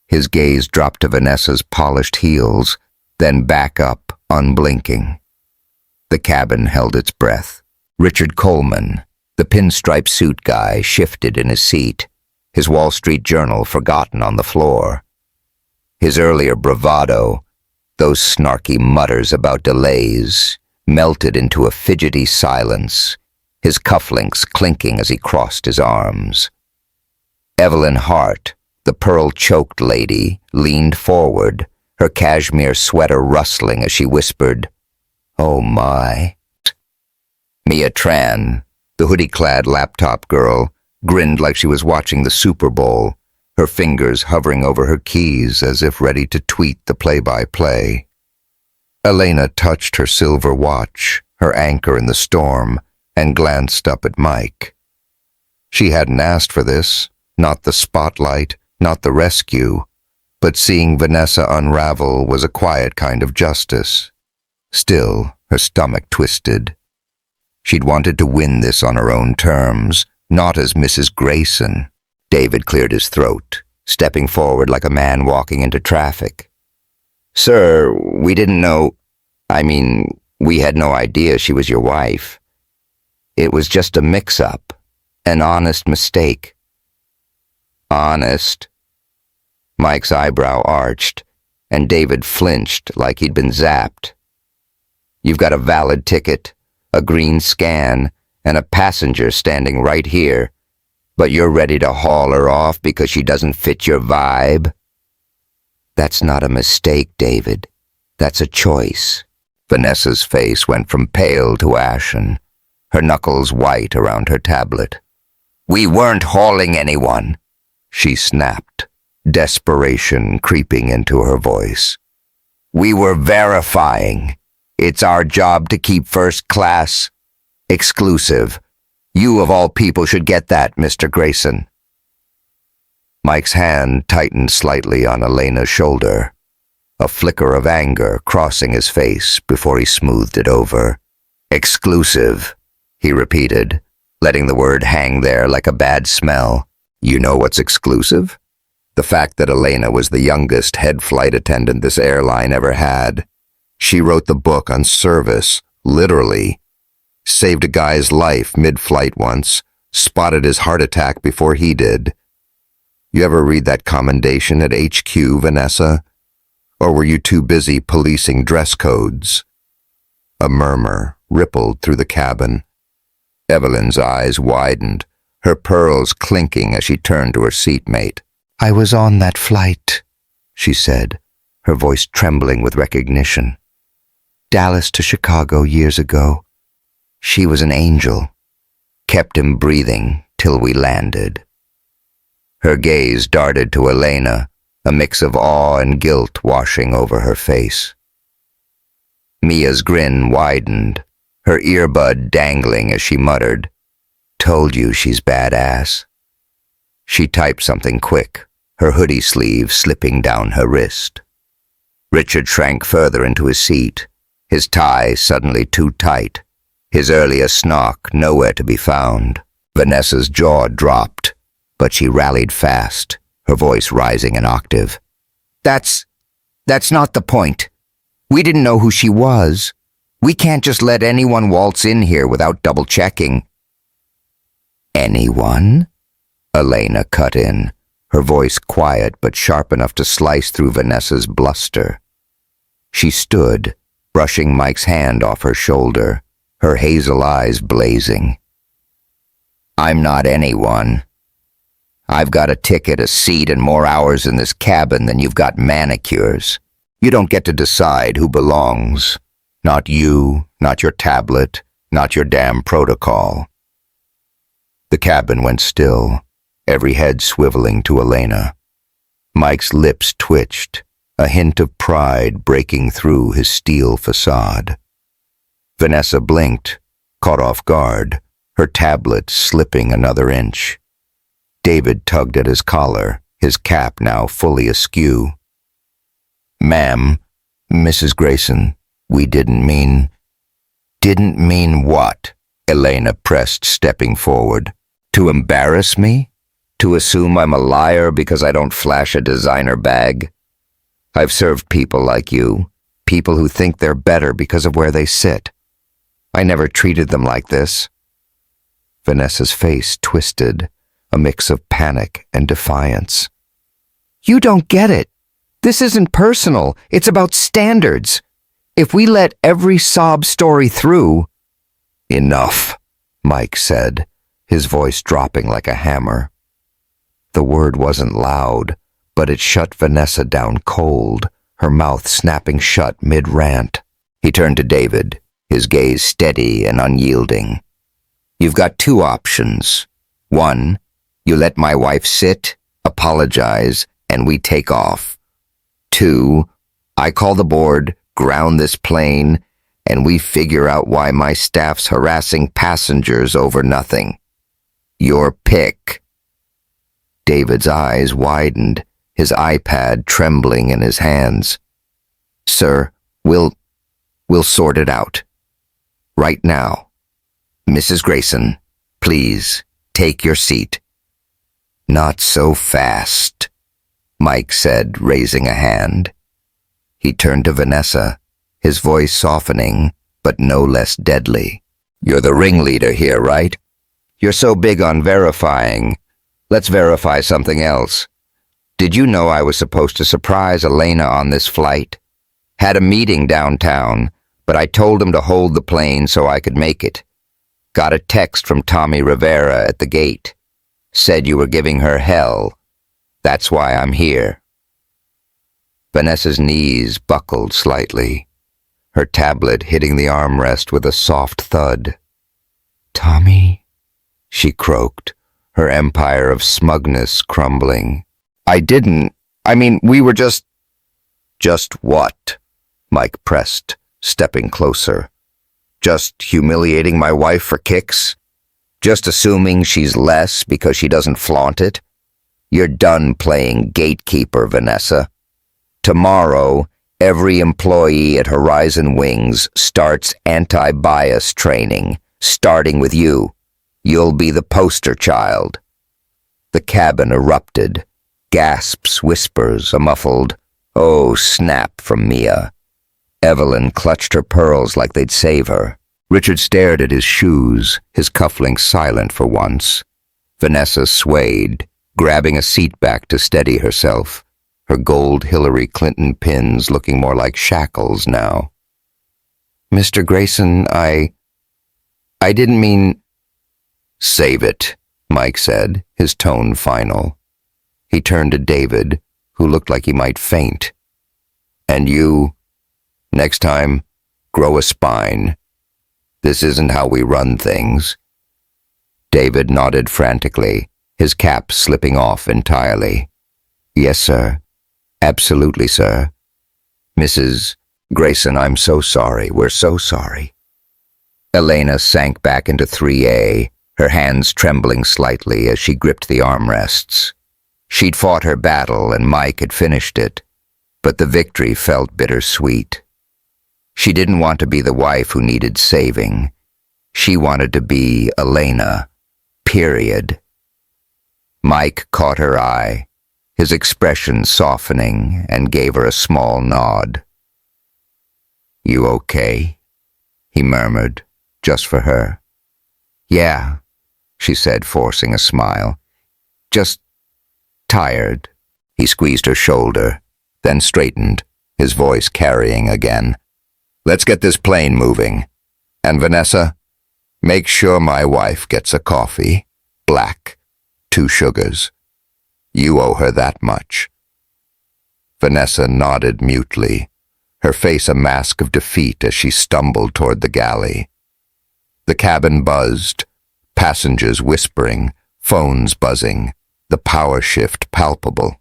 His gaze dropped to Vanessa's polished heels, then back up, unblinking. The cabin held its breath. Richard Coleman, the pinstripe suit guy, shifted in his seat, his Wall Street Journal forgotten on the floor. His earlier bravado, those snarky mutters about delays, melted into a fidgety silence, his cufflinks clinking as he crossed his arms. Evelyn Hart, the pearl-choked lady, leaned forward, her cashmere sweater rustling as she whispered, "Oh my." Mia Tran, the hoodie-clad laptop girl, grinned like she was watching the Super Bowl, her fingers hovering over her keys as if ready to tweet the play-by-play. Elena touched her silver watch, her anchor in the storm, and glanced up at Mike. She hadn't asked for this, not the spotlight, not the rescue, but seeing Vanessa unravel was a quiet kind of justice. Still, her stomach twisted. She'd wanted to win this on her own terms, not as Mrs. Grayson. David cleared his throat, stepping forward like a man walking into traffic. "Sir, we didn't know... we had no idea she was your wife. It was just a mix-up, an honest mistake." "Honest?" Mike's eyebrow arched, and David flinched like he'd been zapped. "You've got a valid ticket, a green scan, and a passenger standing right here, but you're ready to haul her off because she doesn't fit your vibe?" "That's not a mistake, David. That's a choice." Vanessa's face went from pale to ashen, her knuckles white around her tablet. "We weren't hauling anyone," she snapped, desperation creeping into her voice. "We were verifying. It's our job to keep first class exclusive. You, of all people, should get that, Mr. Grayson." Mike's hand tightened slightly on Elena's shoulder, a flicker of anger crossing his face before he smoothed it over. "Exclusive," he repeated, letting the word hang there like a bad smell. "You know what's exclusive? The fact that Elena was the youngest head flight attendant this airline ever had. She wrote the book on service, literally. Saved a guy's life mid-flight once, spotted his heart attack before he did. You ever read that commendation at HQ, Vanessa? Or were you too busy policing dress codes?" A murmur rippled through the cabin. Evelyn's eyes widened, her pearls clinking as she turned to her seatmate. "I was on that flight," she said, her voice trembling with recognition. "Dallas to Chicago years ago. She was an angel. Kept him breathing till we landed." Her gaze darted to Elena, a mix of awe and guilt washing over her face. Mia's grin widened, her earbud dangling as she muttered, "Told you she's badass." She typed something quick, her hoodie sleeve slipping down her wrist. Richard shrank further into his seat, his tie suddenly too tight, his earlier snark nowhere to be found. Vanessa's jaw dropped, but she rallied fast, her voice rising an octave. That's not the point. We didn't know who she was. We can't just let anyone waltz in here without double-checking." "Anyone?" Elena cut in, her voice quiet but sharp enough to slice through Vanessa's bluster. She stood, brushing Mike's hand off her shoulder, her hazel eyes blazing. "I'm not anyone. I've got a ticket, a seat, and more hours in this cabin than you've got manicures. You don't get to decide who belongs. Not you, not your tablet, not your damn protocol." The cabin went still, every head swiveling to Elena. Mike's lips twitched, a hint of pride breaking through his steel facade. Vanessa blinked, caught off guard, her tablet slipping another inch. David tugged at his collar, his cap now fully askew. "Ma'am, Mrs. Grayson, we didn't mean—" "Didn't mean what?" Elena pressed, stepping forward. "To embarrass me? To assume I'm a liar because I don't flash a designer bag? I've served people like you, people who think they're better because of where they sit. I never treated them like this." Vanessa's face twisted, a mix of panic and defiance. "You don't get it. This isn't personal. It's about standards. If we let every sob story through—" "Enough," Mike said, his voice dropping like a hammer. The word wasn't loud, but it shut Vanessa down cold, her mouth snapping shut mid-rant. He turned to David, his gaze steady and unyielding. "You've got two options. One, you let my wife sit, apologize, and we take off. Two, I call the board, ground this plane, and we figure out why my staff's harassing passengers over nothing. Your pick." David's eyes widened, his iPad trembling in his hands. "Sir, we'll sort it out. Right now. Mrs. Grayson, please, take your seat." "Not so fast," Mike said, raising a hand. He turned to Vanessa, his voice softening, but no less deadly. "You're the ringleader here, right? You're so big on verifying. Let's verify something else. Did you know I was supposed to surprise Elena on this flight? Had a meeting downtown, but I told him to hold the plane so I could make it. Got a text from Tommy Rivera at the gate. Said you were giving her hell. That's why I'm here." Vanessa's knees buckled slightly, her tablet hitting the armrest with a soft thud. "Tommy?" she croaked, her empire of smugness crumbling. We were just—" "Just what?" Mike pressed, stepping closer. "Just humiliating my wife for kicks? Just assuming she's less because she doesn't flaunt it? You're done playing gatekeeper, Vanessa. Tomorrow, every employee at Horizon Wings starts anti-bias training, starting with you. You'll be the poster child." The cabin erupted. Gasps, whispers, a muffled, "Oh, snap," from Mia. Evelyn clutched her pearls like they'd save her. Richard stared at his shoes, his cufflinks silent for once. Vanessa swayed, grabbing a seat back to steady herself, her gold Hillary Clinton pins looking more like shackles now. "Mr. Grayson, I didn't mean—" "Save it," Mike said, his tone final. He turned to David, who looked like he might faint. "And you, next time, grow a spine. This isn't how we run things." David nodded frantically, his cap slipping off entirely. "Yes, sir. Absolutely, sir. Mrs. Grayson, I'm so sorry. We're so sorry. Elena sank back into 3A, her hands trembling slightly as she gripped the armrests. She'd fought her battle and Mike had finished it, but the victory felt bittersweet. She didn't want to be the wife who needed saving. She wanted to be Elena, period. Mike caught her eye, his expression softening, and gave her a small nod. "You okay?" he murmured, just for her. "Yeah," she said, forcing a smile. "Just tired." He squeezed her shoulder, then straightened, his voice carrying again. "Let's get this plane moving. And Vanessa, make sure my wife gets a coffee. Black, 2 sugars. You owe her that much." Vanessa nodded mutely, her face a mask of defeat as she stumbled toward the galley. The cabin buzzed, passengers whispering, phones buzzing, the power shift palpable.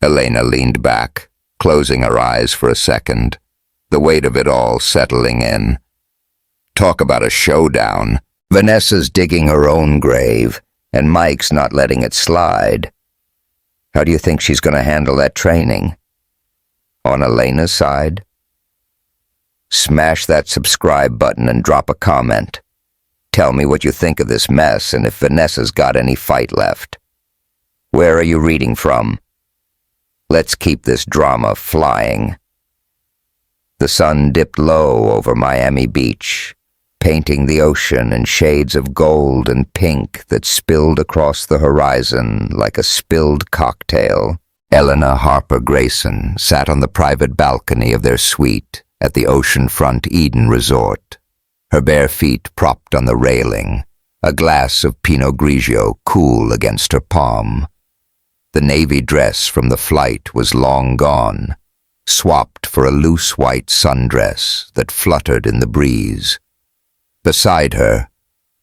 Elena leaned back, closing her eyes for a second, the weight of it all settling in. Talk about a showdown. Vanessa's digging her own grave, and Mike's not letting it slide. How do you think she's going to handle that training? On Elena's side? Smash that subscribe button and drop a comment. Tell me what you think of this mess and if Vanessa's got any fight left. Where are you reading from? Let's keep this drama flying. The sun dipped low over Miami Beach, painting the ocean in shades of gold and pink that spilled across the horizon like a spilled cocktail. Elena Harper Grayson sat on the private balcony of their suite at the oceanfront Eden Resort, her bare feet propped on the railing, a glass of Pinot Grigio cool against her palm. The navy dress from the flight was long gone, swapped for a loose white sundress that fluttered in the breeze. Beside her,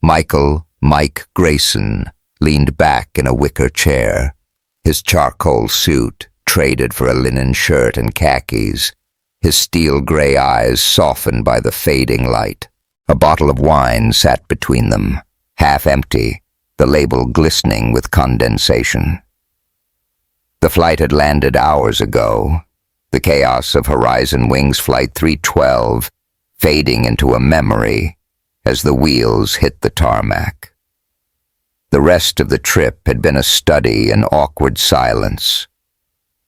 Mike Grayson leaned back in a wicker chair, his charcoal suit traded for a linen shirt and khakis, his steel-gray eyes softened by the fading light. A bottle of wine sat between them, half empty, the label glistening with condensation. The flight had landed hours ago, the chaos of Horizon Wings Flight 312 fading into a memory as the wheels hit the tarmac. The rest of the trip had been a study in awkward silence.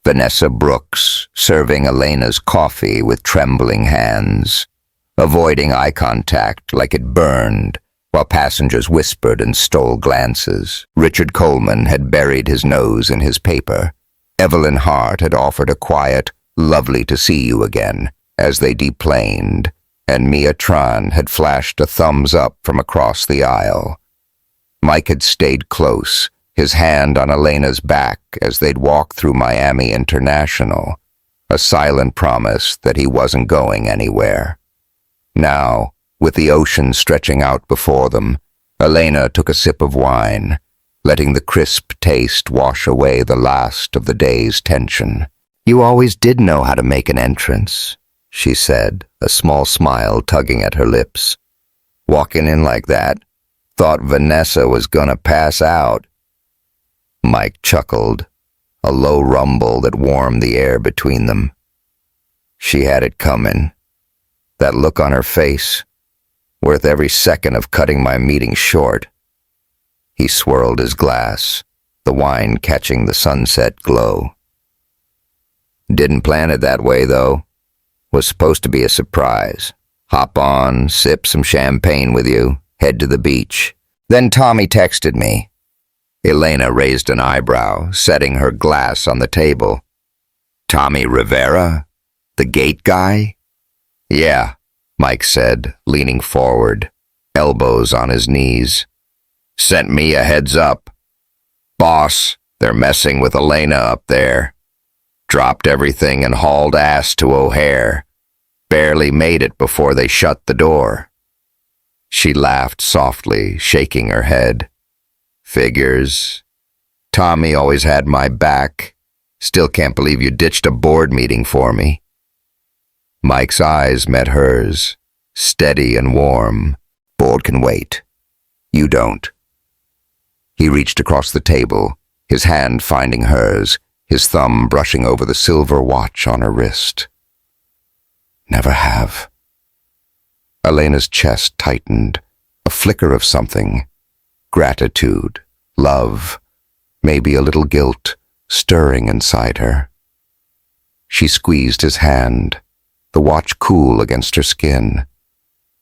Vanessa Brooks serving Elena's coffee with trembling hands, avoiding eye contact like it burned, while passengers whispered and stole glances. Richard Coleman had buried his nose in his paper. Evelyn Hart had offered a quiet, "Lovely to see you again," as they deplaned, and Mia Tran had flashed a thumbs up from across the aisle. Mike had stayed close, his hand on Elena's back as they'd walked through Miami International, a silent promise that he wasn't going anywhere. Now, with the ocean stretching out before them, Elena took a sip of wine, letting the crisp taste wash away the last of the day's tension. "You always did know how to make an entrance," she said, a small smile tugging at her lips. "Walking in like that, thought Vanessa was gonna pass out." Mike chuckled, a low rumble that warmed the air between them. She had it coming. That look on her face, worth every second of cutting my meeting short. He swirled his glass, the wine catching the sunset glow. "Didn't plan it that way, though. Was supposed to be a surprise. Hop on, sip some champagne with you, head to the beach. Then Tommy texted me." Elena raised an eyebrow, setting her glass on the table. "Tommy Rivera? The gate guy?" "Yeah," Mike said, leaning forward, elbows on his knees. "Sent me a heads up. Boss, they're messing with Elena up there. Dropped everything and hauled ass to O'Hare. Barely made it before they shut the door." She laughed softly, shaking her head. "Figures. Tommy always had my back. Still can't believe you ditched a board meeting for me. Mike's eyes met hers, steady and warm. Board can wait. You don't. He reached across the table, his hand finding hers, his thumb brushing over the silver watch on her wrist. Never have. Elena's chest tightened, a flicker of something. Gratitude, love, maybe a little guilt stirring inside her. She squeezed his hand, the watch cool against her skin.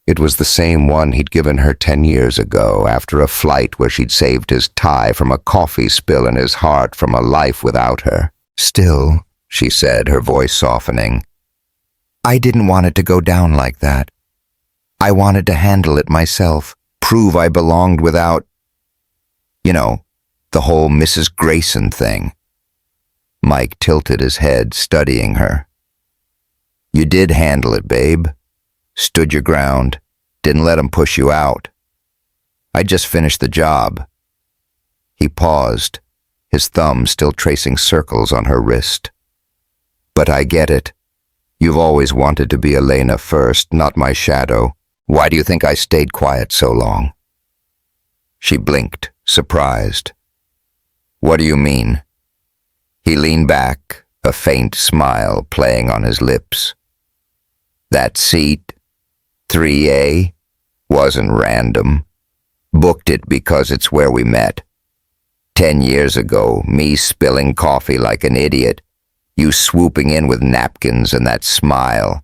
It was the same one he'd given her 10 years ago after a flight where she'd saved his tie from a coffee spill and his heart from a life without her. Still, she said, her voice softening, I didn't want it to go down like that. I wanted to handle it myself, prove I belonged without, the whole Mrs. Grayson thing. Mike tilted his head, studying her. You did handle it, babe. Stood your ground, didn't let him push you out. I just finished the job. He paused, his thumb still tracing circles on her wrist. But I get it. You've always wanted to be Elena first, not my shadow. Why do you think I stayed quiet so long? She blinked, surprised. What do you mean? He leaned back, a faint smile playing on his lips. That seat, 3A, wasn't random. Booked it because it's where we met. 10 years ago, me spilling coffee like an idiot, you swooping in with napkins and that smile.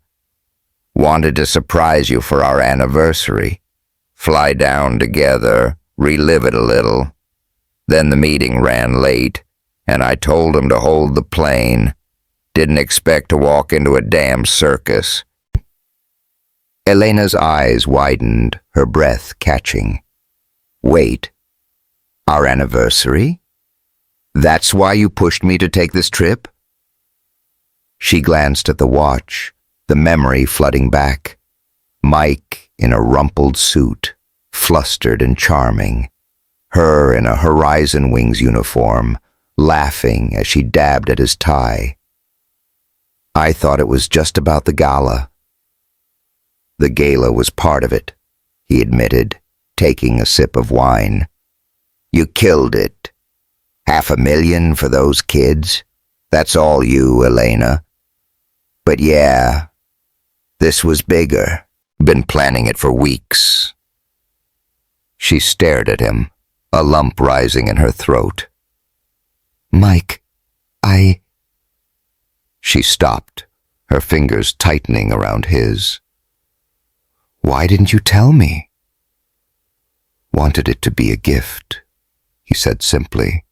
Wanted to surprise you for our anniversary. Fly down together, relive it a little. Then the meeting ran late, and I told him to hold the plane. Didn't expect to walk into a damn circus. Elena's eyes widened, her breath catching. Wait, our anniversary? That's why you pushed me to take this trip? She glanced at the watch, the memory flooding back. Mike in a rumpled suit, flustered and charming. Her in a Horizon Wings uniform, laughing as she dabbed at his tie. I thought it was just about the gala. The gala was part of it, he admitted, taking a sip of wine. You killed it. $500,000 for those kids. That's all you, Elena. But yeah, this was bigger. Been planning it for weeks. She stared at him, a lump rising in her throat. Mike, She stopped, her fingers tightening around his. Why didn't you tell me? Wanted it to be a gift, he said simply.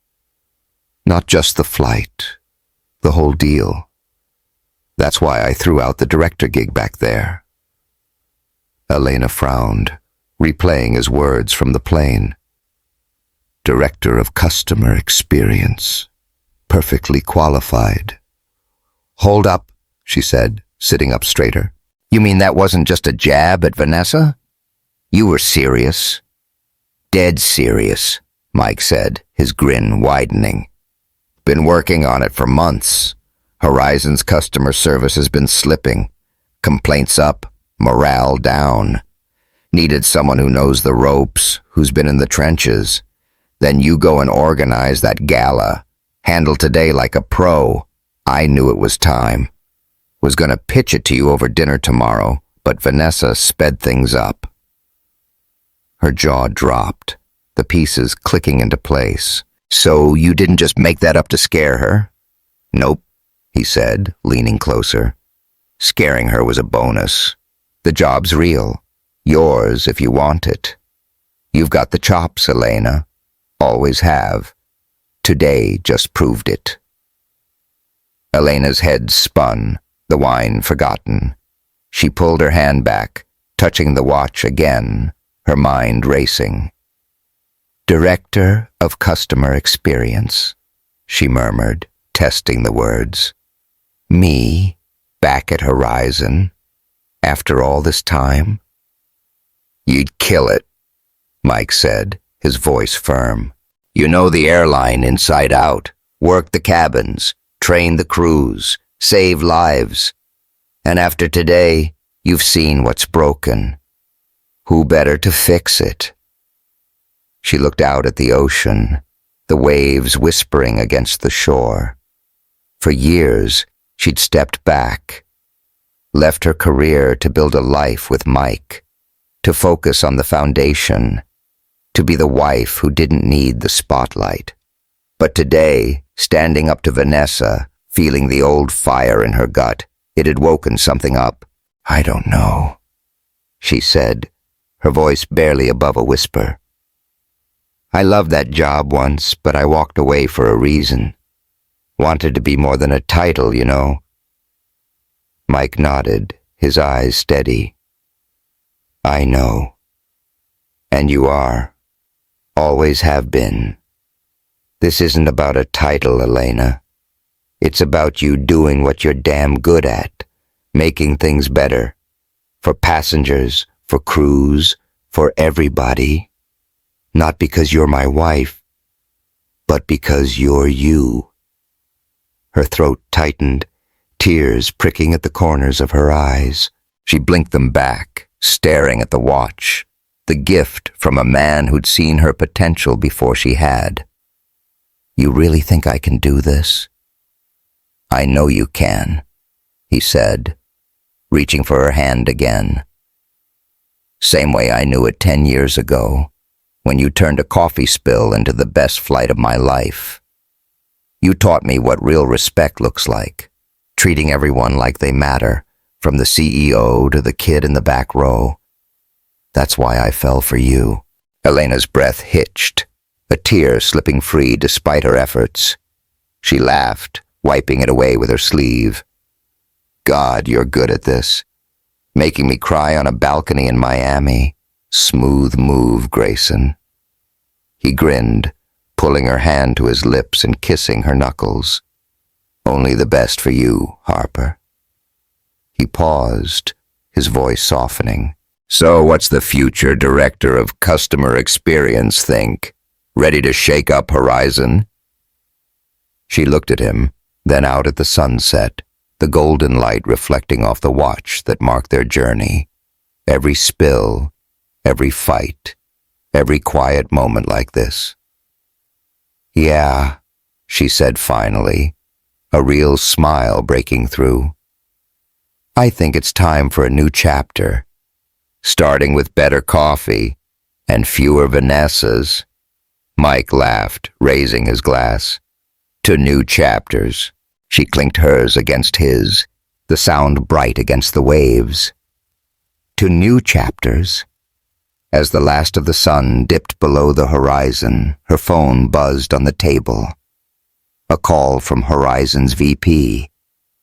Not just the flight, the whole deal. That's why I threw out the director gig back there. Elena frowned, replaying his words from the plane. Director of Customer Experience. Perfectly qualified. Hold up, she said, sitting up straighter. You mean that wasn't just a jab at Vanessa? You were serious. Dead serious, Mike said, his grin widening. Been working on it for months. Horizon's customer service has been slipping. Complaints up, morale down. Needed someone who knows the ropes, who's been in the trenches. Then you go and organize that gala. Handle today like a pro. I knew it was time. Was gonna pitch it to you over dinner tomorrow, but Vanessa sped things up. Her jaw dropped, the pieces clicking into place. So you didn't just make that up to scare her? Nope, he said, leaning closer. Scaring her was a bonus. The job's real. Yours if you want it. You've got the chops, Elena. Always have. Today just proved it. Elena's head spun, the wine forgotten. She pulled her hand back, touching the watch again, her mind racing. Director of Customer Experience, she murmured, testing the words. Me, back at Horizon, after all this time? You'd kill it, Mike said, his voice firm. You know the airline inside out. Work the cabins. train the crews, save lives. And after today, you've seen what's broken. Who better to fix it? She looked out at the ocean, the waves whispering against the shore. For years, she'd stepped back, left her career to build a life with Mike, to focus on the foundation, to be the wife who didn't need the spotlight. But today, standing up to Vanessa, feeling the old fire in her gut, it had woken something up. "I don't know," she said, her voice barely above a whisper. "I loved that job once, but I walked away for a reason. Wanted to be more than a title, you know." Mike nodded, his eyes steady. "I know. And you are. Always have been. This isn't about a title, Elena. It's about you doing what you're damn good at, making things better. For passengers, for crews, for everybody. Not because you're my wife, but because you're you." Her throat tightened, tears pricking at the corners of her eyes. She blinked them back, staring at the watch, the gift from a man who'd seen her potential before she had. "You really think I can do this?" "I know you can," he said, reaching for her hand again. "Same way I knew it 10 years ago, when you turned a coffee spill into the best flight of my life. You taught me what real respect looks like, treating everyone like they matter, from the CEO to the kid in the back row. That's why I fell for you." Elena's breath hitched, a tear slipping free despite her efforts. She laughed, wiping it away with her sleeve. "God, you're good at this. Making me cry on a balcony in Miami. Smooth move, Grayson." He grinned, pulling her hand to his lips and kissing her knuckles. "Only the best for you, Harper." He paused, his voice softening. "So what's the future director of customer experience think? Ready to shake up Horizon?" She looked at him, then out at the sunset, the golden light reflecting off the watch that marked their journey. Every spill, every fight, every quiet moment like this. "Yeah," she said finally, a real smile breaking through. "I think it's time for a new chapter, starting with better coffee and fewer Vanessas." Mike laughed, raising his glass. "To new chapters." She clinked hers against his, the sound bright against the waves. "To new chapters." As the last of the sun dipped below the horizon, her phone buzzed on the table. A call from Horizon's VP,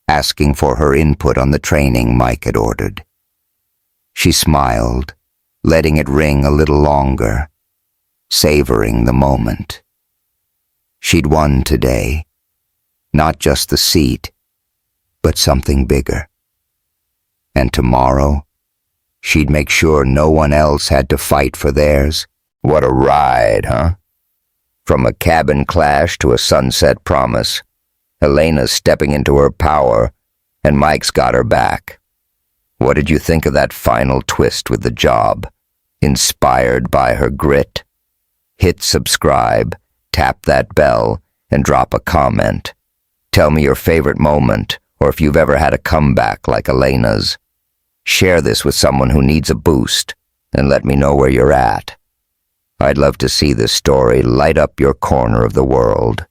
asking for her input on the training Mike had ordered. She smiled, letting it ring a little longer, savoring the moment. She'd won today, not just the seat, but something bigger. And tomorrow, she'd make sure no one else had to fight for theirs. What a ride, huh? From a cabin clash to a sunset promise, Elena's stepping into her power, and Mike's got her back. What did you think of that final twist with the job? Inspired by her grit? Hit subscribe, tap that bell, and drop a comment. Tell me your favorite moment, or if you've ever had a comeback like Elena's. Share this with someone who needs a boost, and let me know where you're at. I'd love to see this story light up your corner of the world.